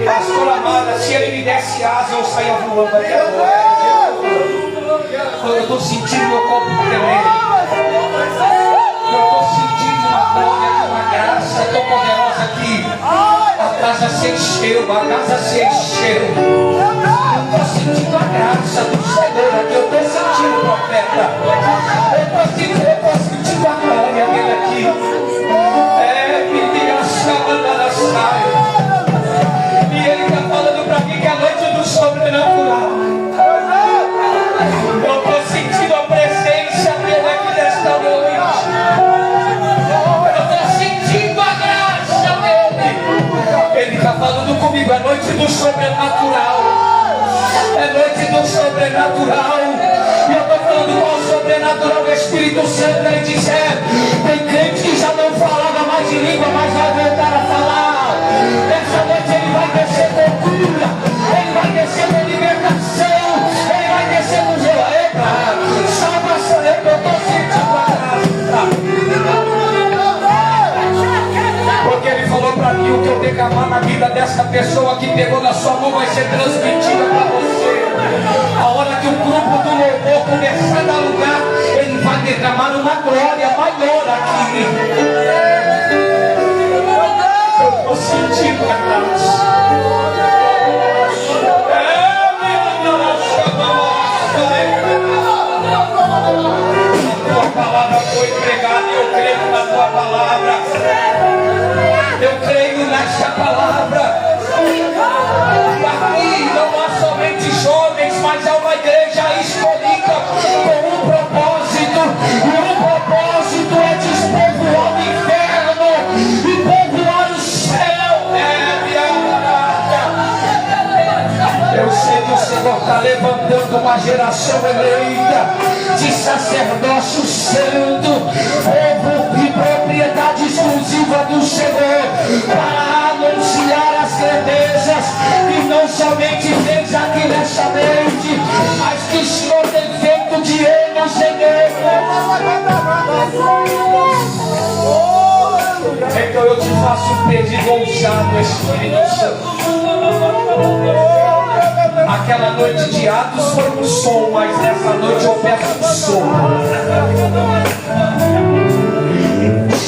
Pastor amada, se Ele me desse asa, eu saia voando até agora. Eu estou sentindo meu corpo tremer. Eu estou sentindo uma glória, uma graça tão poderosa aqui. A casa se encheu, a casa se encheu. Eu estou sentindo a graça do Senhor aqui. Eu estou sentindo o profeta. Eu estou sentindo a glória dele aqui. Menina, sábado, sai. E Ele está falando para mim que a noite do sobrenatural. Eu estou sentindo a presença dele aqui nesta noite. Eu estou sentindo a graça dele. Ele está falando comigo, é noite do sobrenatural. É noite do sobrenatural. E eu estou falando qual o sobrenatural do Espírito Santo. Ele diz: tem crente que já não falava mais de língua, mas vai voltar a falar. Essa noite ele vai descer com cura. Ele vai descer com libertação. Ele vai descer com salvação. Eu estou sentindo a graça. Porque Ele falou para mim: o que eu derramar na vida dessa pessoa que pegou na sua mão vai ser transmitida para você. A hora que o grupo do louvor começar a dar lugar, Ele vai derramar uma glória maior aqui. Eu estou sentindo a graça. A tua palavra foi pregada e eu creio na tua palavra. Eu creio nesta palavra. Aqui não há somente jovens, mas há uma igreja escolhida com um propósito. E o propósito é despovoar o inferno e povoar o céu. Eu sei que o Senhor está levantando uma geração eleita de sacerdócio santo, povo e propriedade exclusiva do Senhor, para anunciar as grandezas que não somente fez aqui nessa noite, mas que o Senhor tem feito dia cheguei. Então eu te faço um pedido ousado, Espírito Santo. Aquela noite de Atos foi um som, mas nessa noite eu peço um som.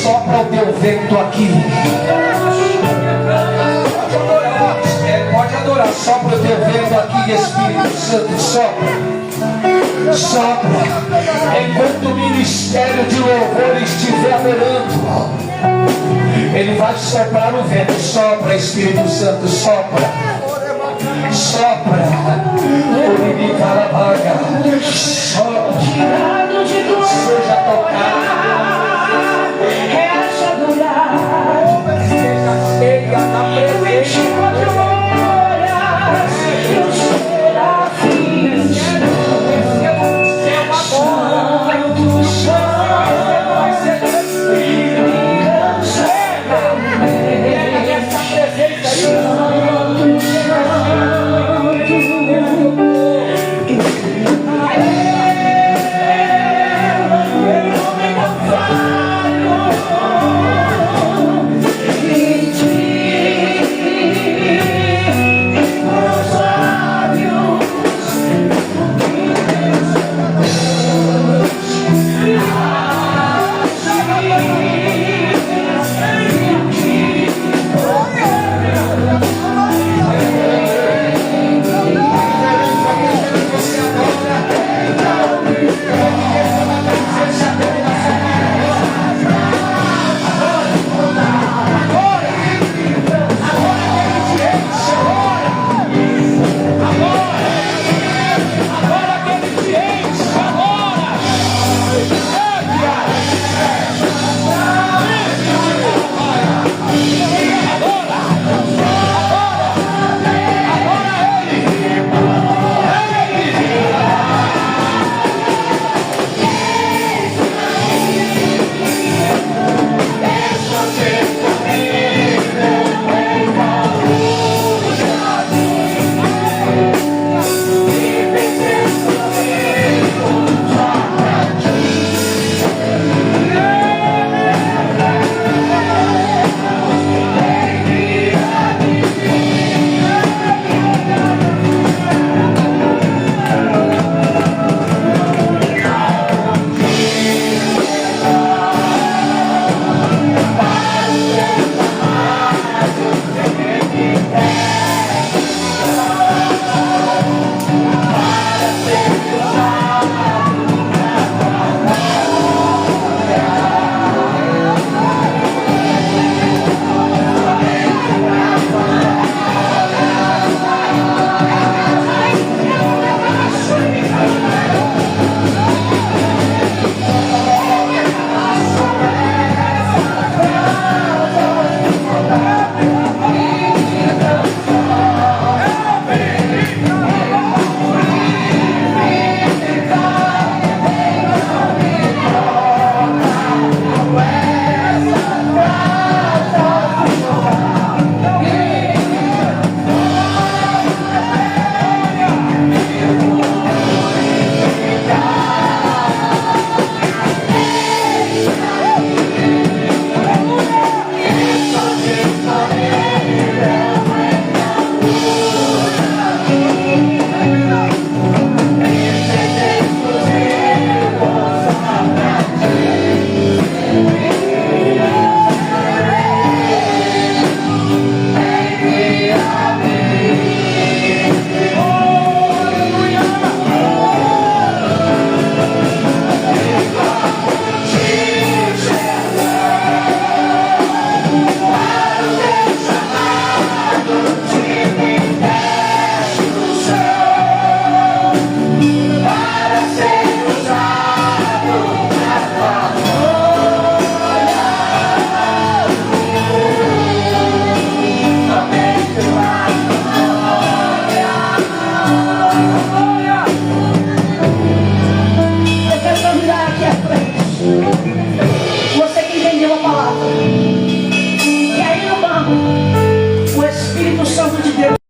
Sopra o teu vento aqui. Pode adorar, sopra o teu vento aqui, Espírito Santo, sopra. Sopra. Enquanto o ministério de louvor estiver adorando, ele vai soprar o vento. Sopra, Espírito Santo, sopra. Sopra. O inimigo alabaga. Sopra. Seja tocado. Reaça adorar. Seja na presença. 24 horas. E os serafins. Santo, santo.